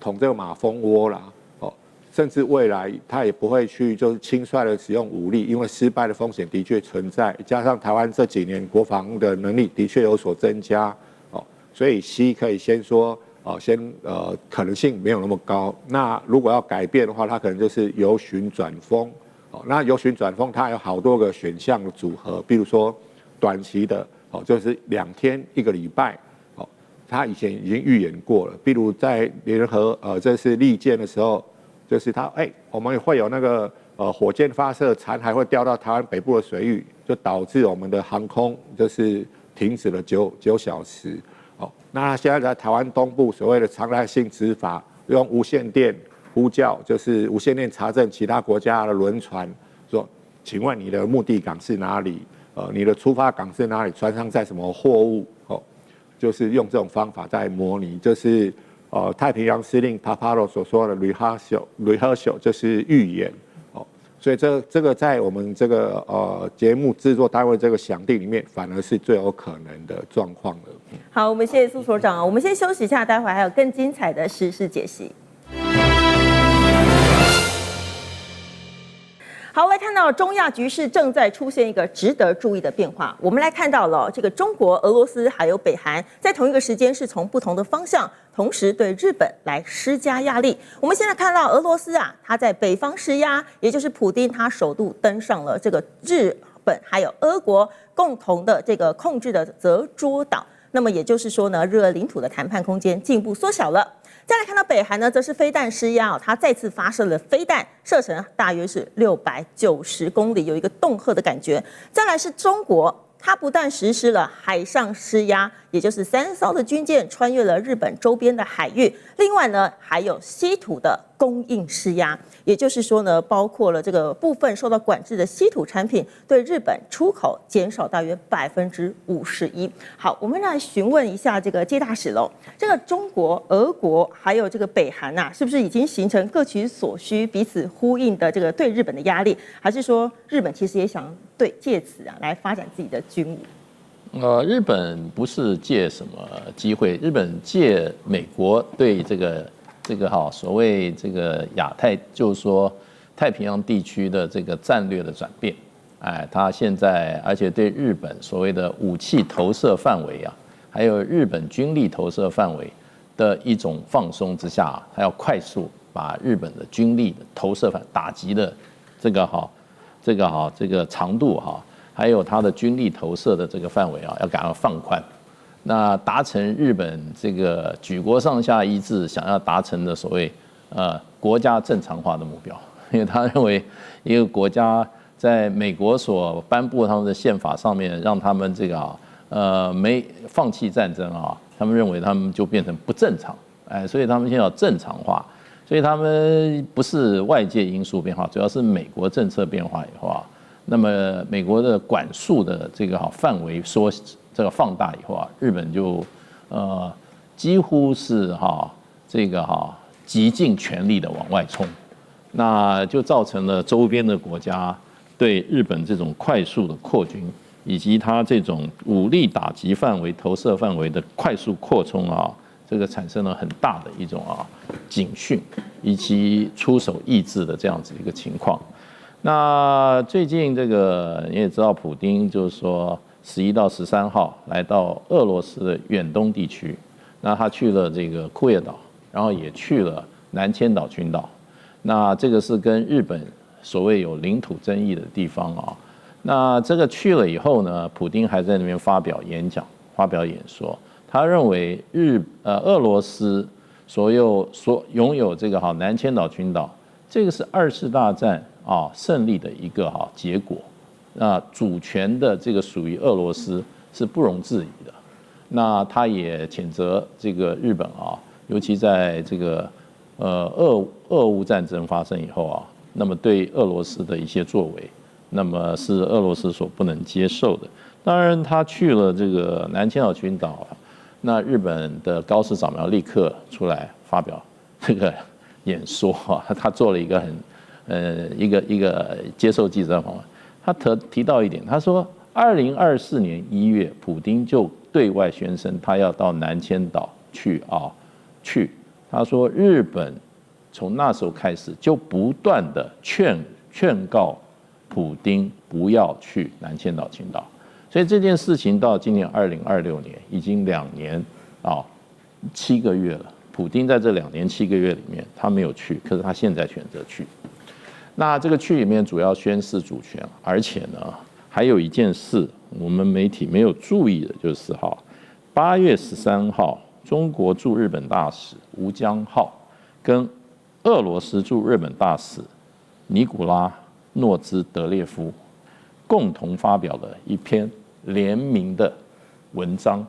捅这个马蜂窝啦，甚至未来他也不会去就是轻率的使用武力，因为失败的风险的确存在，加上台湾这几年国防的能力的确有所增加，所以 C 可以先说，可能性没有那么高。那如果要改变的话，它可能就是由循转风。那由循转风它有好多个选项的组合，比如说短期的，就是2天1个礼拜，他以前已经预演过了。比如在联合这是利剑的时候，就是我们会有那个火箭发射残骸会掉到台湾北部的水域，就导致我们的航空就是停止了9小时。那他现在在台湾东部所谓的常态性执法，用无线电呼叫，就是无线电查证其他国家的轮船，说，请问你的目的港是哪里？你的出发港是哪里？船上载什么货物？就是用这种方法在模拟，就是太平洋司令 Paparo 所说的 rehearsal 就是预演。所以这个在我们这个节目制作单位这个想定里面，反而是最有可能的状况了。好，我们谢谢苏所长，我们先休息一下，待会还有更精彩的时事解析。好，来看到中亚局势正在出现一个值得注意的变化。我们来看到了这个中国、俄罗斯还有北韩，在同一个时间是从不同的方向，同时对日本来施加压力。我们现在看到俄罗斯啊，他在北方施压，也就是普丁他首度登上了这个日本还有俄国共同的这个控制的泽捉岛。那么也就是说呢，日俄领土的谈判空间进一步缩小了。再来看到北韩呢，则是飞弹施压它再次发射了飞弹，射程大约是690公里，有一个恫吓的感觉。再来是中国，它不但实施了海上施压，也就是3艘的军舰穿越了日本周边的海域，另外呢还有稀土的供应施压，也就是说呢，包括了这个部分受到管制的稀土产品对日本出口减少大约51%。好，我们来询问一下这个介大使喽，这个中国、俄国还有这个北韩啊，是不是已经形成各取所需、彼此呼应的这个对日本的压力，还是说日本其实也想借此啊来发展自己的军武？日本不是借什么机会，日本借美国对这个所谓这个亚太，就是说太平洋地区的这个战略的转变，他现在而且对日本所谓的武器投射范围啊，还有日本军力投射范围的一种放松之下，他要快速把日本的军力的投射范打击的这个长度还有它的军力投射的这个范围要赶快放宽。那达成日本这个举国上下一致想要达成的所谓国家正常化的目标，因为他认为一个国家在美国所颁布他们的宪法上面，让他们这个没放弃战争他们认为他们就变成不正常，所以他们现在要正常化，所以他们不是外界因素变化，主要是美国政策变化以后啊，那么美国的管束的这个范围放大以后啊，日本就几乎是极尽全力的往外冲，那就造成了周边的国家对日本这种快速的扩军，以及它这种武力打击范围、投射范围的快速扩充啊，这个产生了很大的一种警讯，以及出手抑制的这样子一个情况。那最近这个你也知道，普丁就是说11到13号来到俄罗斯的远东地区，那他去了这个库页岛。然后也去了南千岛群岛，那这个是跟日本所谓有领土争议的地方啊。那这个去了以后呢，普丁还在那边发表演讲、发表演说。他认为俄罗斯所拥有这个南千岛群岛，这个是2次大战胜利的一个结果。那主权的这个属于俄罗斯是不容置疑的。那他也谴责这个日本尤其在这个俄乌战争发生以后啊，那么对俄罗斯的一些作为，那么是俄罗斯所不能接受的。当然，他去了这个南千岛群岛，那日本的高市早苗立刻出来发表这个演说他做了一个一个接受记者访问，他提到一点，他说2024年1月，普丁就对外宣称他要到南千岛去他说日本从那时候开始就不断的劝告普丁不要去南千岛群岛，所以这件事情到今年2026年已经2年7个月了。普丁在这2年7个月里面他没有去，可是他现在选择去。那这个去里面主要宣示主权，而且呢还有一件事我们媒体没有注意的，就是8月13号。中国驻日本大使吴江浩跟俄罗斯驻日本大使尼古拉诺兹德列夫共同发表了一篇联名的文章。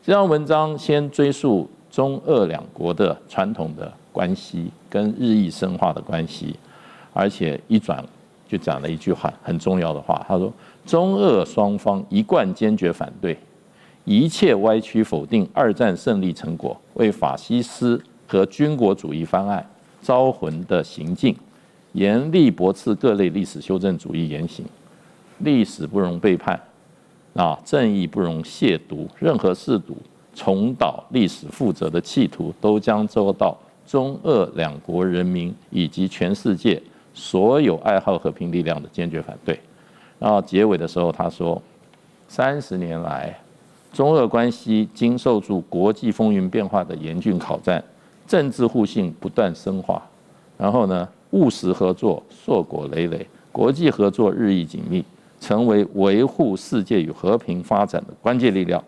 这篇文章先追溯中俄两国的传统的关系跟日益深化的关系，而且一转就讲了一句话很重要的话，他说中俄双方一贯坚决反对一切歪曲否定2战胜利成果，为法西斯和军国主义方案招魂的行径，严厉驳斥各类历史修正主义言行。历史不容背叛，正义不容亵渎，任何试图重蹈历史覆辙的企图，都将遭到中俄两国人民以及全世界所有爱好和平力量的坚决反对。然后结尾的时候他说，30年来中俄关系经受住国际风云变化的严峻挑战，政治互信不断深化，然后呢，务实合作硕果累累，国际合作日益紧密，成为维护世界与和平发展的关键力量。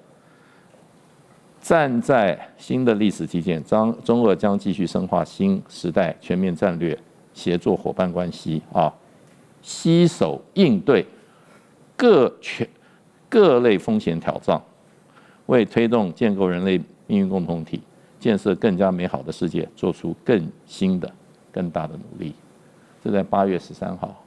站在新的历史基建，中俄将继续深化新时代全面战略协作伙伴关系携手应对各类风险挑战，为推动建构人类命运共同体、建设更加美好的世界做出更新的、更大的努力。这在8月13号，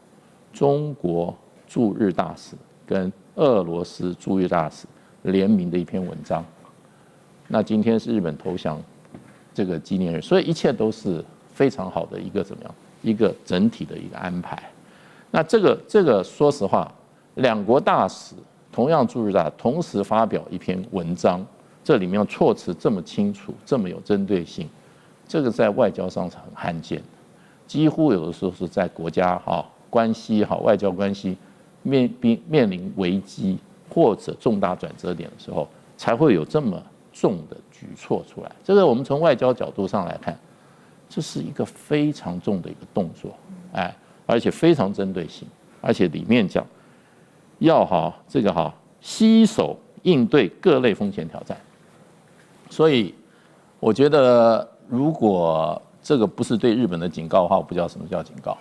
中国驻日大使跟俄罗斯驻日大使联名的一篇文章。那今天是日本投降这个纪念日，所以一切都是非常好的一个怎么样？一个整体的一个安排。那这个说实话，两国大使同样驻日大使同时发表一篇文章，这里面措辞这么清楚，这么有针对性，这个在外交上是很罕见的。几乎有的时候是在国家关系外交关系面临危机或者重大转折点的时候，才会有这么重的举措出来。这个我们从外交角度上来看，这是一个非常重的一个动作，而且非常针对性，而且里面讲要携手应对各类风险挑战。所以我觉得，如果这个不是对日本的警告的话，我不知道什么叫警告。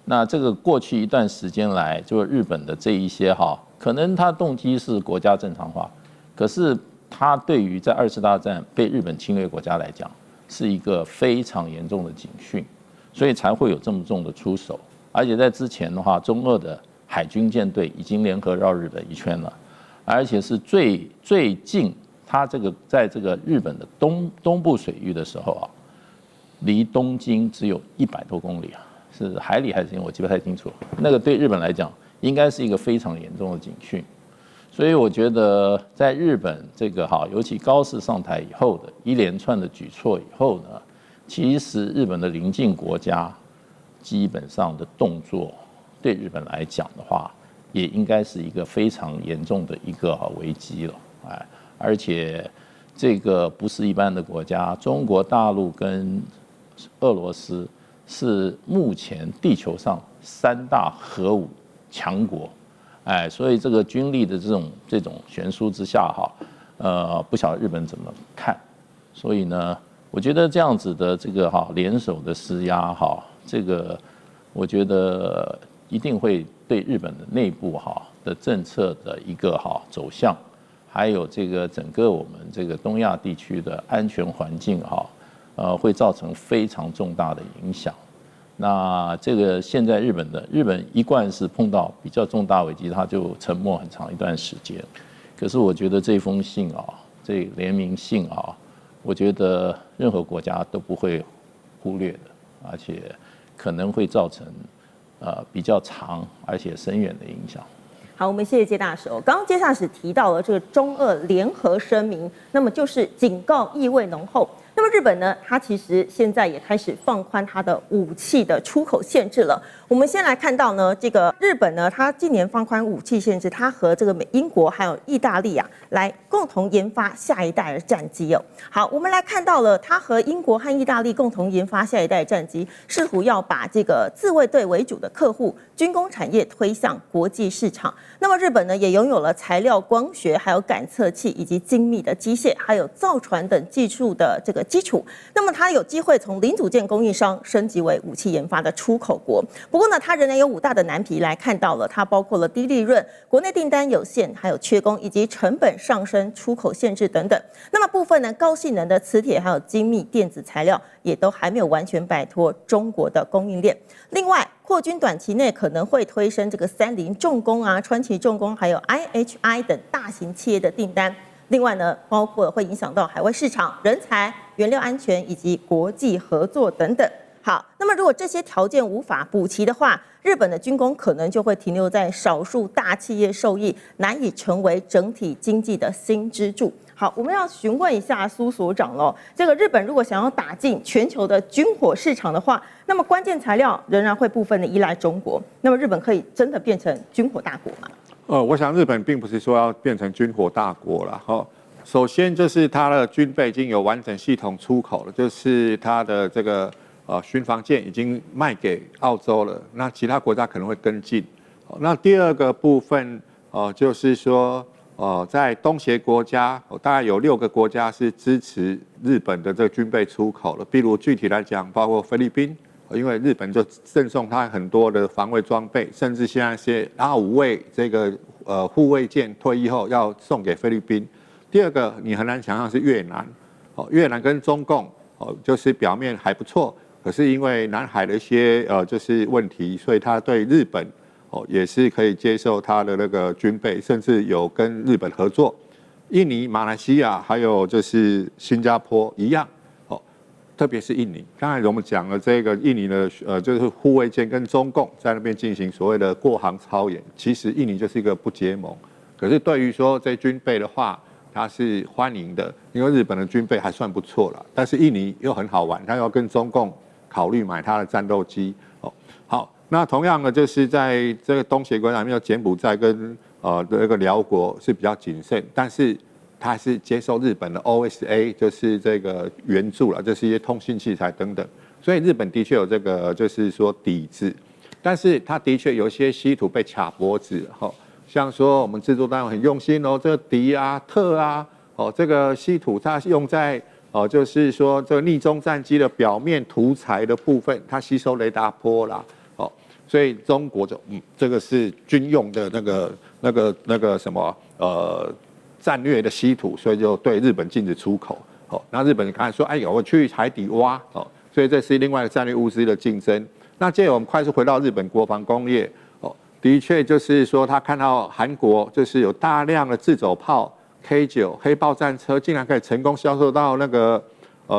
那这个过去一段时间来，就是日本的这一些可能他动机是国家正常化，可是它对于在2次大战被日本侵略国家来讲，是一个非常严重的警讯，所以才会有这么重的出手。而且在之前的话，中俄的海军舰队已经联合绕日本一圈了，而且是最近，它在这个日本的东部水域的时候啊，离东京只有100多公里啊，是海里还是我记不太清楚。那个对日本来讲，应该是一个非常严重的警讯。所以我觉得，在日本这个尤其高市上台以后的一连串的举措以后呢，其实日本的邻近国家基本上的动作，对日本来讲的话，也应该是一个非常严重的一个危机了，而且这个不是一般的国家，中国大陆跟俄罗斯是目前地球上3大核武强国。所以这个军力的这种悬殊之下不晓得日本怎么看。所以呢，我觉得这样子的这个联手的施压这个我觉得一定会对日本的内部的政策的一个走向，还有这个整个我们这个东亚地区的安全环境会造成非常重大的影响。那这个现在日本一贯是碰到比较重大危机，它就沉默很长一段时间。可是我觉得这封信这联名信我觉得任何国家都不会忽略的，而且可能会造成比较长而且深远的影响。好，我们谢谢接大使。刚刚接大使提到了这个中俄联合声明，那么就是警告意味浓厚。那么日本呢，它其实现在也开始放宽它的武器的出口限制了。我们先来看到呢，这个日本呢，它今年放宽武器限制，它和这个英国还有意大利来共同研发下一代的战机哦。好，我们来看到了，它和英国和意大利共同研发下一代战机，试图要把这个自卫队为主的客户军工产业推向国际市场。那么日本呢，也拥有了材料、光学、还有感测器以及精密的机械，还有造船等技术的这个基础。那么它有机会从零组件供应商升级为武器研发的出口国。不过呢，它仍然有5大的难题来看到了，它包括了低利润、国内订单有限，还有缺工以及成本上升、出口限制等等。那么部分呢，高性能的磁铁还有精密电子材料也都还没有完全摆脱中国的供应链。另外，扩军短期内可能会推升这个30重工川崎重工还有 IHI 等大型企业的订单。另外呢，包括会影响到海外市场、人才、原料安全以及国际合作等等。好，那么如果这些条件无法补齐的话，日本的军工可能就会停留在少数大企业受益，难以成为整体经济的新支柱。好，我们要询问一下苏所长喽。这个日本如果想要打进全球的军火市场的话，那么关键材料仍然会部分的依赖中国。那么日本可以真的变成军火大国吗？我想日本并不是说要变成军火大国了。首先就是它的军备已经有完整系统出口了，就是它的这个巡防舰已经卖给澳洲了，那其他国家可能会跟进。那第二个部分就是说在东协国家大概有6个国家是支持日本的这个军备出口了，比如具体来讲，包括菲律宾。因为日本就赠送他很多的防卫装备，甚至现在是5位这个护卫舰退役后要送给菲律宾。第二个你很难想象是越南，越南跟中共就是表面还不错，可是因为南海的一些就是问题，所以他对日本也是可以接受他的那个军备，甚至有跟日本合作。印尼、马来西亚还有就是新加坡一样。特别是印尼，刚才我们讲了这个印尼的就是护卫舰跟中共在那边进行所谓的过航操演，其实印尼就是一个不结盟。可是对于说这军备的话，它是欢迎的，因为日本的军备还算不错了，但是印尼又很好玩，它要跟中共考虑买它的战斗机。好，那同样的就是在这个东协国家里面，有柬埔寨跟这个辽国是比较谨慎，但是他是接受日本的 OSA， 就是这个援助了，就是一些通信器材等等，所以日本的确有这个就是说抵制，但是他的确有一些稀土被卡脖子，像说我们制作单位很用心这个敌特这个稀土它用在就是说这个逆中战机的表面涂材的部分，它吸收雷达波啦，所以中国就这个是军用的那个什么战略的稀土，所以就对日本禁止出口。那日本刚才说，哎呦，我去海底挖，所以这是另外一个战略物资的竞争。那接着我们快速回到日本国防工业，的确就是说他看到韩国就是有大量的自走炮 K9 黑豹战车，竟然可以成功销售到那个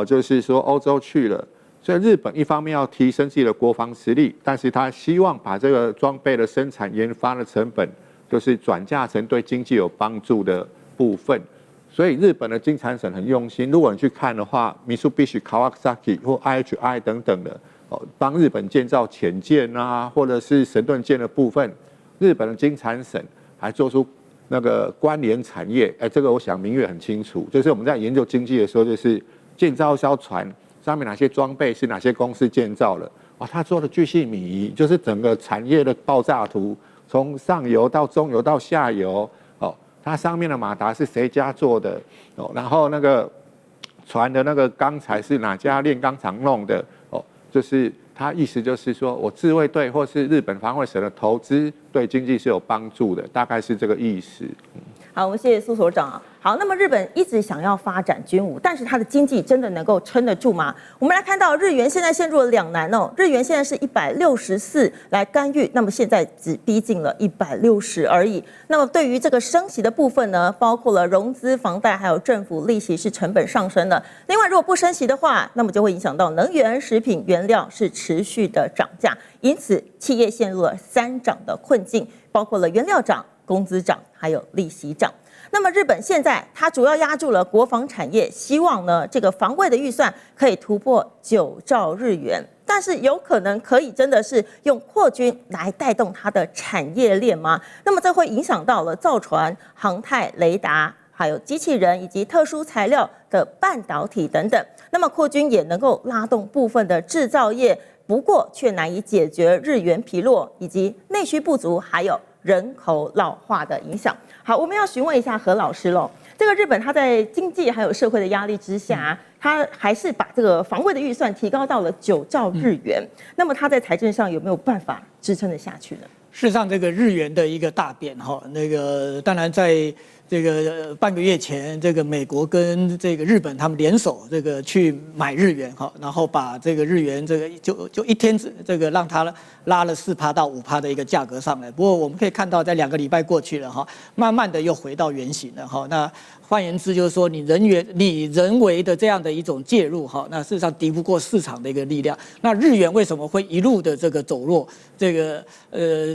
就是说欧洲去了。所以日本一方面要提升自己的国防实力，但是他希望把这个装备的生产研发的成本，就是转嫁成对经济有帮助的部分。所以日本的经产省很用心，如果你去看的话 ，Mitsubishi、Kawasaki 或 IHI 等等的，帮日本建造潜舰啊，或者是神盾舰的部分，日本的经产省还做出那个关联产业，这个我想明月很清楚，就是我们在研究经济的时候，就是建造一艘船上面哪些装备是哪些公司建造的，哇，他做的巨细靡遗，就是整个产业的爆炸图，从上游到中游到下游。它上面的马达是谁家做的？然后那个船的那个钢材是哪家炼钢厂弄的？就是它意思就是说我自卫队或是日本防卫省的投资对经济是有帮助的，大概是这个意思。好，我们谢谢苏所长。好，那么日本一直想要发展军武，但是它的经济真的能够撑得住吗？我们来看到日元现在陷入了两难哦，日元现在是164来干预，那么现在只逼近了160而已。那么对于这个升息的部分呢，包括了融资、房贷还有政府利息是成本上升了。另外，如果不升息的话，那么就会影响到能源、食品、原料是持续的涨价，因此企业陷入了3涨的困境，包括了原料涨、工资涨，还有利息涨。那么日本现在它主要压住了国防产业，希望呢这个防卫的预算可以突破9兆日元，但是有可能可以真的是用扩军来带动它的产业链吗？那么这会影响到了造船、航太、雷达，还有机器人以及特殊材料的半导体等等。那么扩军也能够拉动部分的制造业，不过却难以解决日元疲弱以及内需不足，还有人口老化的影响。好，我们要询问一下何老师喽。这个日本它在经济还有社会的压力之下，它还是把这个防卫的预算提高到了9兆日元。那么它在财政上有没有办法支撑得下去呢？事实上，这个日元的一个大变哈，那个当然在这个半个月前，这个美国跟这个日本他们联手这个去买日元哈，然后把这个日元这个就一天这个让它拉了4%到5%的一个价格上来。不过我们可以看到，在2个礼拜过去了哈，慢慢的又回到原形了哈。那换言之，就是说你人为的这样的一种介入哈，那事实上敌不过市场的一个力量。那日元为什么会一路的这个走弱？这个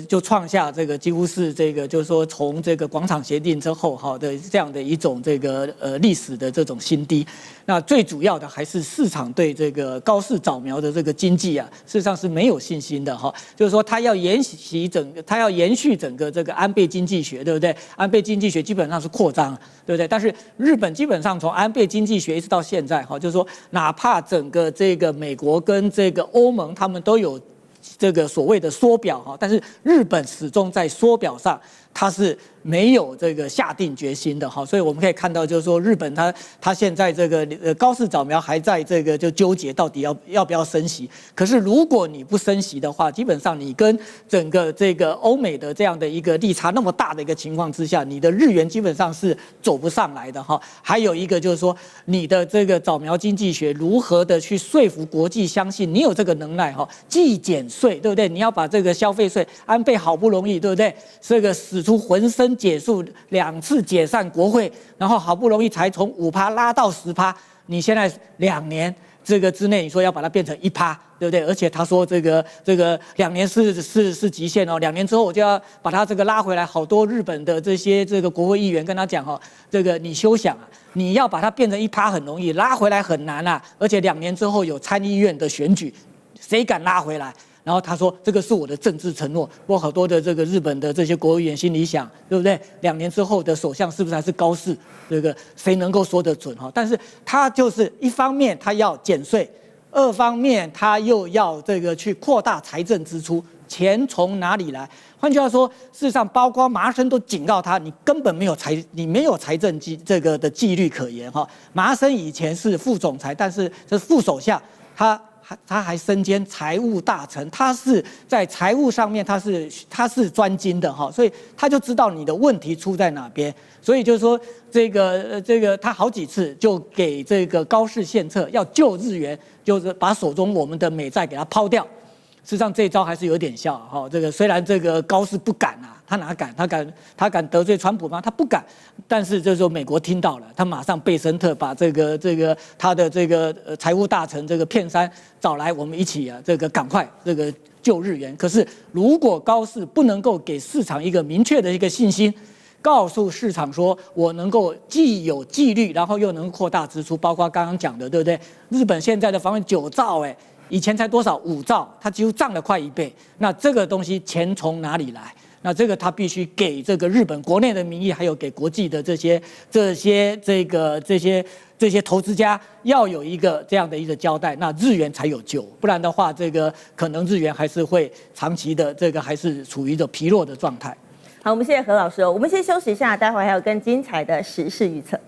就创下这个几乎是这个就是说从这个广场协定之后哈的这样的一种这个历史的这种新低。那最主要的还是市场对这个高市早苗的这个经济啊，事实上是没有信心的哈。就是说它要延续整个这个安倍经济学，对不对？安倍经济学基本上是扩张，对不对？但是日本基本上从安倍经济学一直到现在哈，就是说哪怕整个这个美国跟这个欧盟他们都有这个所谓的缩表哈，但是日本始终在缩表上它是没有这个下定决心的哈，所以我们可以看到，就是说日本它现在这个高市早苗还在这个就纠结到底要不要升息。可是如果你不升息的话，基本上你跟整个这个欧美的这样的一个利差那么大的一个情况之下，你的日元基本上是走不上来的哈。还有一个就是说，你的这个早苗经济学如何的去说服国际相信你有这个能耐哈，既减税对不对？你要把这个消费税，安倍好不容易对不对？这个使出浑身解数2次解散国会，然后好不容易才从5%拉到10%，你现在2年这个之内，你说要把它变成1%，对不对？而且他说这个2年是极限哦，2年之后我就要把它这个拉回来。好多日本的这些这个国会议员跟他讲哦，这个你休想啊，你要把它变成1%很容易，拉回来很难啊，而且2年之后有参议院的选举，谁敢拉回来？然后他说这个是我的政治承诺。不过好多的这个日本的这些国会议员心里想，对不对？2年之后的首相是不是还是高市？这个谁能够说得准哈？但是他就是一方面他要减税，2方面他又要这个去扩大财政支出，钱从哪里来？换句话说，事实上包括麻生都警告他，你根本没有财政这个的纪律可言哈。麻生以前是副总裁，但是这是副首相，他他还身兼财务大臣，他是在财务上面他是专精的哈，所以他就知道你的问题出在哪边。所以就是说，这个他好几次就给这个高市献策，要救日元，就是把手中我们的美债给它抛掉。事实上这一招还是有点效哈。这个虽然这个高市不敢啊，他哪敢？他敢得罪川普吗？他不敢。但是这时候美国听到了，他马上贝森特把这个他的这个财务大臣这个片山找来，我们一起这个赶快这个救日元。可是如果高市不能够给市场一个明确的一个信心，告诉市场说我能够既有纪律，然后又能扩大支出，包括刚刚讲的，对不对？日本现在的防卫9兆以前才多少5兆，它几乎涨了快1倍。那这个东西钱从哪里来？那这个他必须给这个日本国内的民意，还有给国际的这些投资家要有一个这样的一个交代，那日元才有救。不然的话，这个可能日元还是会长期的这个还是处于一个疲弱的状态。好，我们谢谢何老师哦。我们先休息一下，待会儿还有更精彩的时事预测。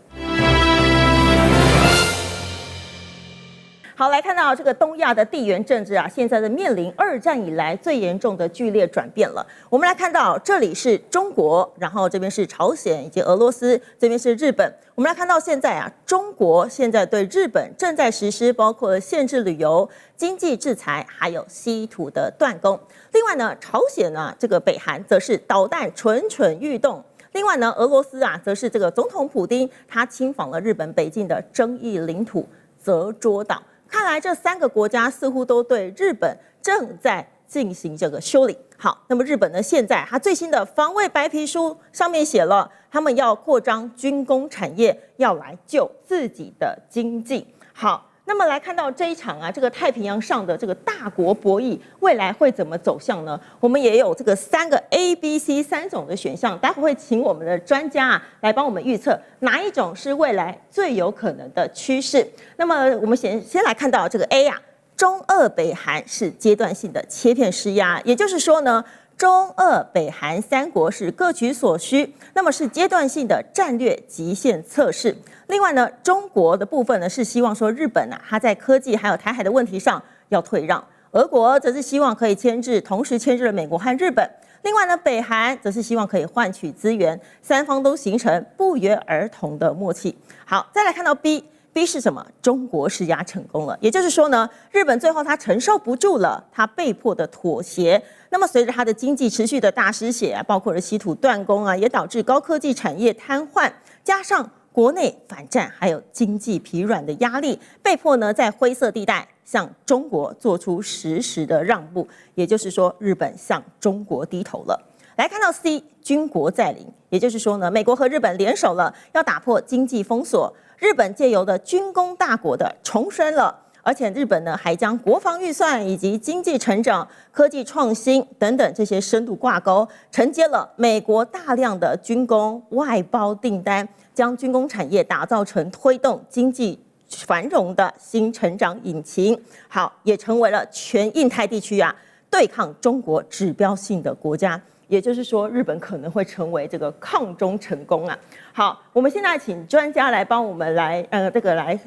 好，来看到这个东亚的地缘政治啊，现在的面临2战以来最严重的剧烈转变了。我们来看到这里是中国，然后这边是朝鲜以及俄罗斯，这边是日本。我们来看到现在啊，中国现在对日本正在实施包括限制旅游、经济制裁，还有稀土的断供。另外呢，朝鲜呢，这个北韩则是导弹蠢蠢欲动。另外呢，俄罗斯啊，则是这个总统普丁他亲访了日本北境的争议领土泽捉岛。看来这3个国家似乎都对日本正在进行这个修理。好，那么日本呢，现在它最新的防卫白皮书上面写了，他们要扩张军工产业，要来救自己的经济。好，那么来看到这一场啊，这个太平洋上的这个大国博弈，未来会怎么走向呢？我们也有这个3个 A、B、C 3种的选项，待会会请我们的专家啊来帮我们预测哪一种是未来最有可能的趋势。那么我们先来看到这个 A 啊，中俄北韩是阶段性的切片施压，也就是说呢，中俄北韩3国是各取所需，那么是阶段性的战略极限测试。另外呢，中国的部分呢是希望说日本啊，它在科技还有台海的问题上要退让，俄国则是希望可以同时牵制了美国和日本。另外呢，北韩则是希望可以换取资源，3方都形成不约而同的默契。好，再来看到 B 是什么？中国施压成功了，也就是说呢，日本最后他承受不住了，他被迫的妥协。那么随着他的经济持续的大失血啊，包括了稀土断供啊，也导致高科技产业瘫痪，加上国内反战还有经济疲软的压力，被迫呢在灰色地带向中国做出实时的让步，也就是说，日本向中国低头了。来看到 C， 军国在临，也就是说呢，美国和日本联手了，要打破经济封锁。日本借由的军工大国的重生了，而且日本呢还将国防预算以及经济成长、科技创新等等这些深度挂钩，承接了美国大量的军工外包订单，将军工产业打造成推动经济繁荣的新成长引擎。好，也成为了全印太地区啊对抗中国指标性的国家。也就是说，日本可能会成为这个抗中成功啊。好，我们现在请专家来帮我们来来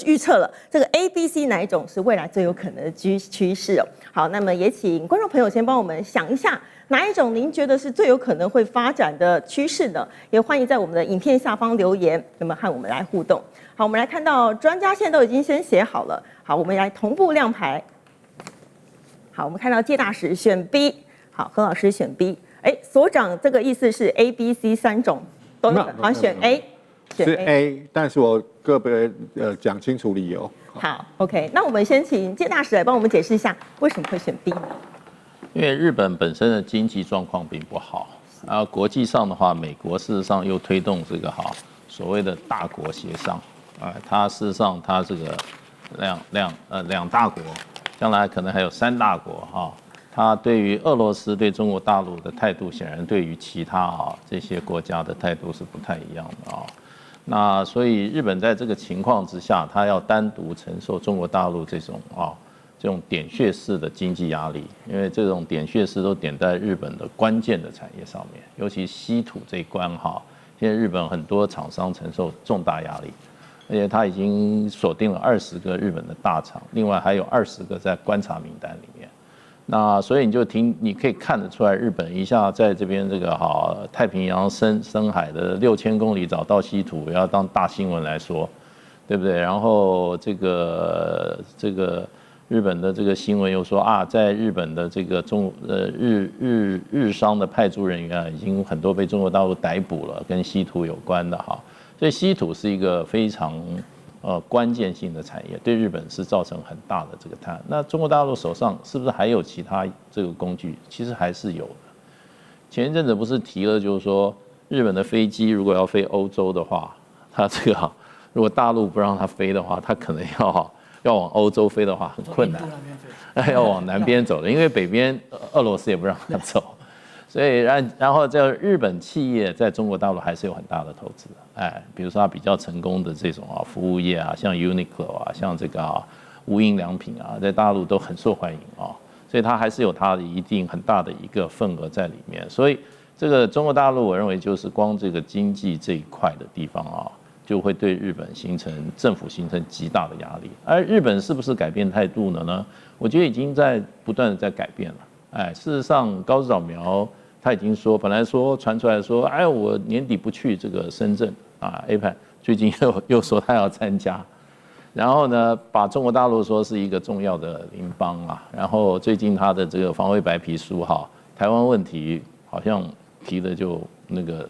预测了这个 A、B、C 哪一种是未来最有可能的趋势哦。好，那么也请观众朋友先帮我们想一下，哪一种您觉得是最有可能会发展的趋势呢？也欢迎在我们的影片下方留言，那么和我们来互动。好，我们来看到专家现在都已经先写好了。好，我们来同步亮牌。好，我们看到介大使选 B， 好，何老师选 B。所长这个意思是 A、B、C 3种都有，好像选 A， 是 A， 但是我个别讲清楚理由。好 ，OK， 那我们先请介大使来帮我们解释一下为什么会选 B 呢？因为日本本身的经济状况并不好，国际上的话，美国事实上又推动这个所谓的大国协商，它事实上它这个两大国，将来可能还有3大国他对于俄罗斯、对中国大陆的态度，显然对于其他这些国家的态度是不太一样的那所以日本在这个情况之下，他要单独承受中国大陆这种点穴式的经济压力，因为这种点穴式都点在日本的关键的产业上面，尤其稀土这一关现在日本很多厂商承受重大压力。而且他已经锁定了20个日本的大厂，另外还有20个在观察名单里面。那所以你可以看得出来，日本一下在这边这个太平洋深海的6000公里找到稀土，要当大新闻来说，对不对？然后这个日本的这个新闻又说啊，在日本的这个日商的派驻人员啊，已经很多被中国大陆逮捕了，跟稀土有关的哈。所以稀土是一个非常关键性的产业，对日本是造成很大的这个碳。那中国大陆手上是不是还有其他这个工具？其实还是有的。前一阵子不是提了，就是说日本的飞机如果要飞欧洲的话，它这个如果大陆不让它飞的话，它可能要往欧洲飞的话很困难，要往南边走的，因为北边俄罗斯也不让它走。所以然后这日本企业在中国大陆还是有很大的投资，比如说它比较成功的这种服务业啊，像 Uniqlo 啊，像这个无印良品啊，在大陆都很受欢迎所以它还是有它的一定很大的一个份额在里面。所以这个中国大陆，我认为就是光这个经济这一块的地方就会对日本政府形成极大的压力。而日本是不是改变态度了呢？我觉得已经在不断的在改变了。事实上高市早苗他已经说，本来传出来说，我年底不去这个深圳APEC， 最近又说他要参加，然后呢，把中国大陆说是一个重要的邻邦然后最近他的这个防卫白皮书台湾问题好像提的就那个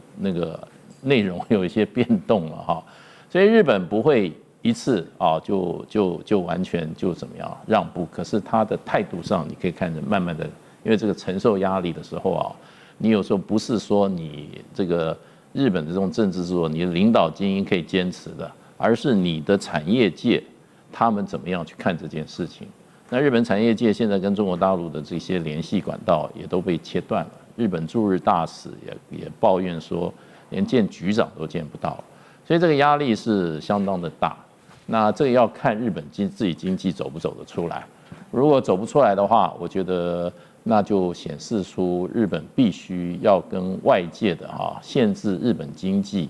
内容有一些变动了所以日本不会一次就完全就怎么样让步，可是他的态度上你可以看着慢慢的，因为这个承受压力的时候你有时候不是说你这个日本的这种政治制度，你的领导精英可以坚持的，而是你的产业界他们怎么样去看这件事情。那日本产业界现在跟中国大陆的这些联系管道也都被切断了，日本驻日大使也抱怨说，连见局长都见不到，所以这个压力是相当的大。那这个要看日本自己经济走不走得出来，如果走不出来的话，我觉得那就显示出日本必须要跟外界的限制日本经济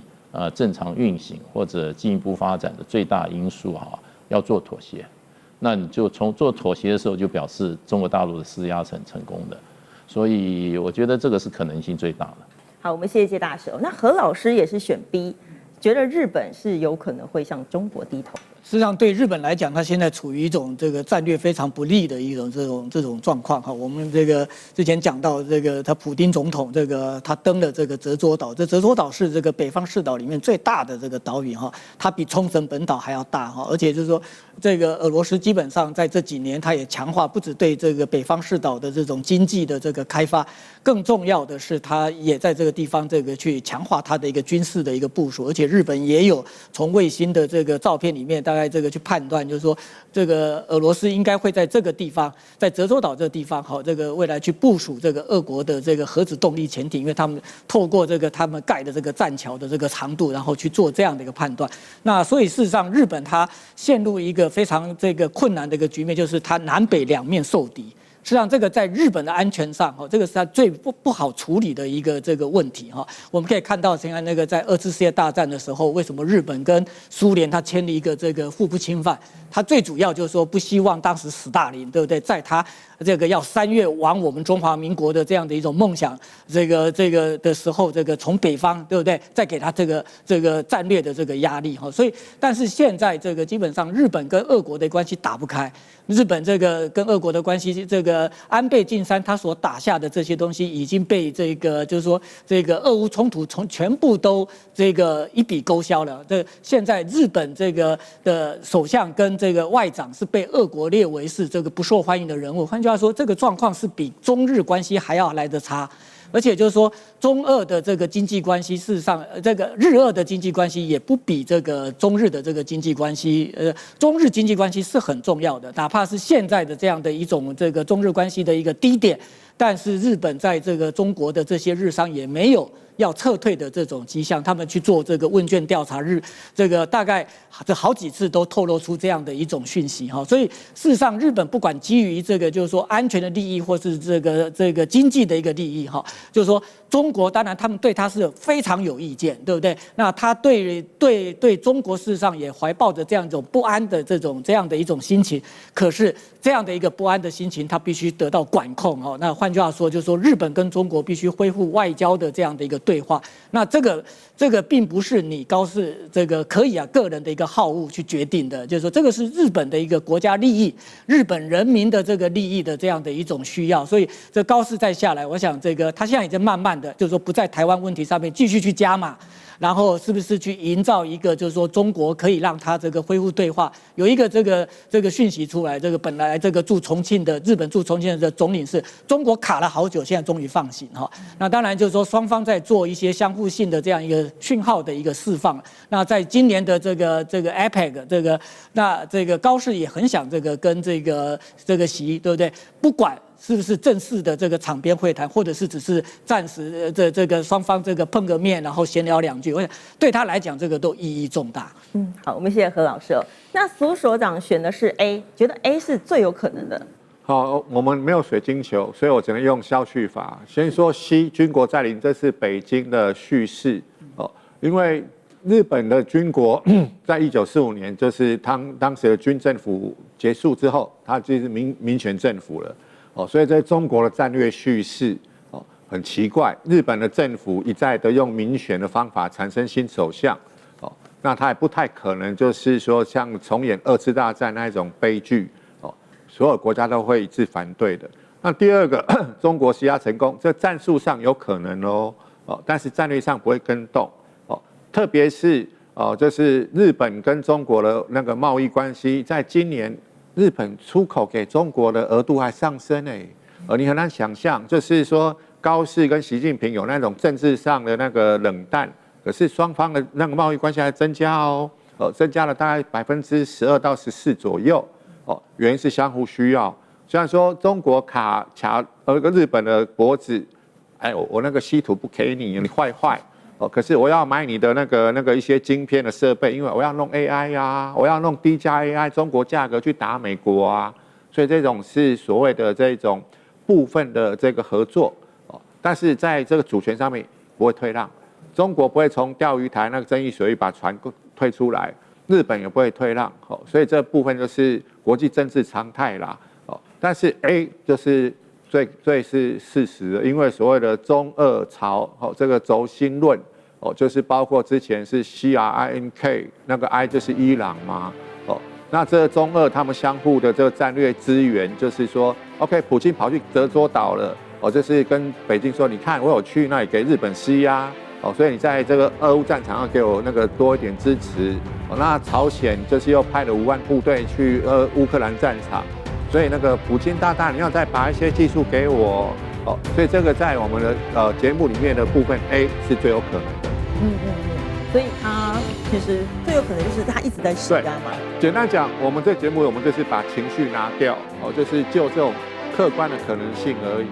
正常运行或者进一步发展的最大因素要做妥协。那你就从做妥协的时候就表示中国大陆的施压是很成功的，所以我觉得这个是可能性最大的。好，我们谢谢介大使。那何老师也是选 B， 觉得日本是有可能会向中国低头的。实际上，对日本来讲，它现在处于一种这个战略非常不利的一种这种状况我们这个之前讲到这个，他普丁总统他登了这个泽捉岛，这泽捉岛是这个北方四岛里面最大的这个岛屿它比冲绳本岛还要大而且就是说，这个俄罗斯基本上在这几年，它也强化不止对这个北方四岛的这种经济的这个开发，更重要的是，它也在这个地方去强化它的一个军事的一个部署，而且日本也有从卫星的这个照片里面大概去判断，就是说这个俄罗斯应该会在这个地方，在泽州岛这个地方这个未来去部署这个俄国的这个核子动力潜艇，因为他们透过他们盖的这个栈桥的这个长度，然后去做这样的一个判断。那所以事实上，日本它陷入一个非常困难的一个局面，就是它南北两面受敌。实际上，这个在日本的安全上，这个是它最不好处理的一个问题我们可以看到，现在在2次世界大战的时候，为什么日本跟苏联它签了一个互不侵犯？它最主要就是说不希望当时史大林，对不对？在他要3月亡我们中华民国的这样的一种梦想，这个的时候，从北方，对不对？再给他这个战略的压力所以，但是现在基本上日本跟俄国的关系打不开。日本跟俄国的关系，安倍晋三他所打下的这些东西，已经被就是说俄乌冲突全部都一笔勾销了。现在日本的首相跟外长是被俄国列为是不受欢迎的人物。换句话说，这个状况是比中日关系还要来得差。而且就是说，中俄的经济关系，事实上，日俄的经济关系也不比中日的经济关系，中日经济关系是很重要的，哪怕是现在的这样的一种中日关系的一个低点，但是日本在这个中国的这些日商也没有要撤退的这种迹象，他们去做这个问卷调查，这个大概这好几次都透露出这样的一种讯息哈。所以事实上，日本不管基于这个就是说安全的利益，或是这个经济的一个利益哈，就是说中国当然他们对他是非常有意见，对不对？那他对中国事实上也怀抱着这样一种不安的这样的一种心情，可是这样的一个不安的心情，他必须得到管控哦。那换句话说，就是说日本跟中国必须恢复外交的这样的一个对话。那这个并不是你高市这个可以个人的一个好恶去决定的，就是说这个是日本的一个国家利益，日本人民的这个利益的这样的一种需要。所以这高市再下来，我想这个他现在已经慢慢的就是说不在台湾问题上面继续去加码。然后是不是去营造一个，就是说中国可以让他这个恢复对话，有一个这个讯息出来，这个本来这个日本驻重庆的总领事，中国卡了好久，现在终于放行哈。那当然就是说双方在做一些相互性的这样一个讯号的一个释放。那在今年的这个 APEC 那这个高市也很想跟这个习，对不对？不管是不是正式的这个场边会谈，或者是只是暂时这个双方这个碰个面，然后闲聊2句，我想对他来讲这个都意义重大。好，我们谢谢何老师。那苏所长选的是 A， 觉得 A 是最有可能的。好，我们没有水晶球，所以我只能用消去法。先说 C， 军国占领，这是北京的叙事哦，因为日本的军国在1945年，就是当时的军政府结束之后，它就是民权政府了。哦，所以在中国的战略叙事哦很奇怪，日本的政府一再的用民选的方法产生新首相，哦，那他也不太可能就是说像重演2次大战那一种悲剧，哦，所有国家都会一致反对的。那第二个，中国施压成功，这战术上有可能哦，但是战略上不会跟动，哦，特别是就是日本跟中国的那个贸易关系，在今年。日本出口给中国的额度还上升你很难想象，就是说高市跟习近平有那种政治上的那个冷淡，可是双方的那个贸易关系还增加增加了大概12%到14%左右原因是相互需要。虽然说中国卡日本的脖子，我那个稀土不给你，你坏。可是我要买你的那个一些晶片的设备，因为我要弄 AI 啊，我要弄低价 AI， 中国价格去打美国啊，所以这种是所谓的这种部分的这个合作但是在这个主权上面不会退让，中国不会从钓鱼台那个争议水域把船退出来，日本也不会退让所以这部分就是国际政治常态啦但是 A 就是最是事实的，因为所谓的中俄朝这个轴心论就是包括之前是 CRINK 那个 I 就是伊朗嘛那这中俄他们相互的这个战略资源，就是说 OK， 普京跑去德州岛了就是跟北京说，你看我有去那里给日本施压所以你在这个俄乌战场要给我那个多一点支持那朝鲜就是又派了5万部队去乌克兰战场。所以那个普京大大，你要再把一些技术给我所以这个在我们的节目里面的部分 A 是最有可能的。所以他其实最有可能就是他一直在施压嘛。简单讲，我们这节目我们就是把情绪拿掉就是就这种客观的可能性而已。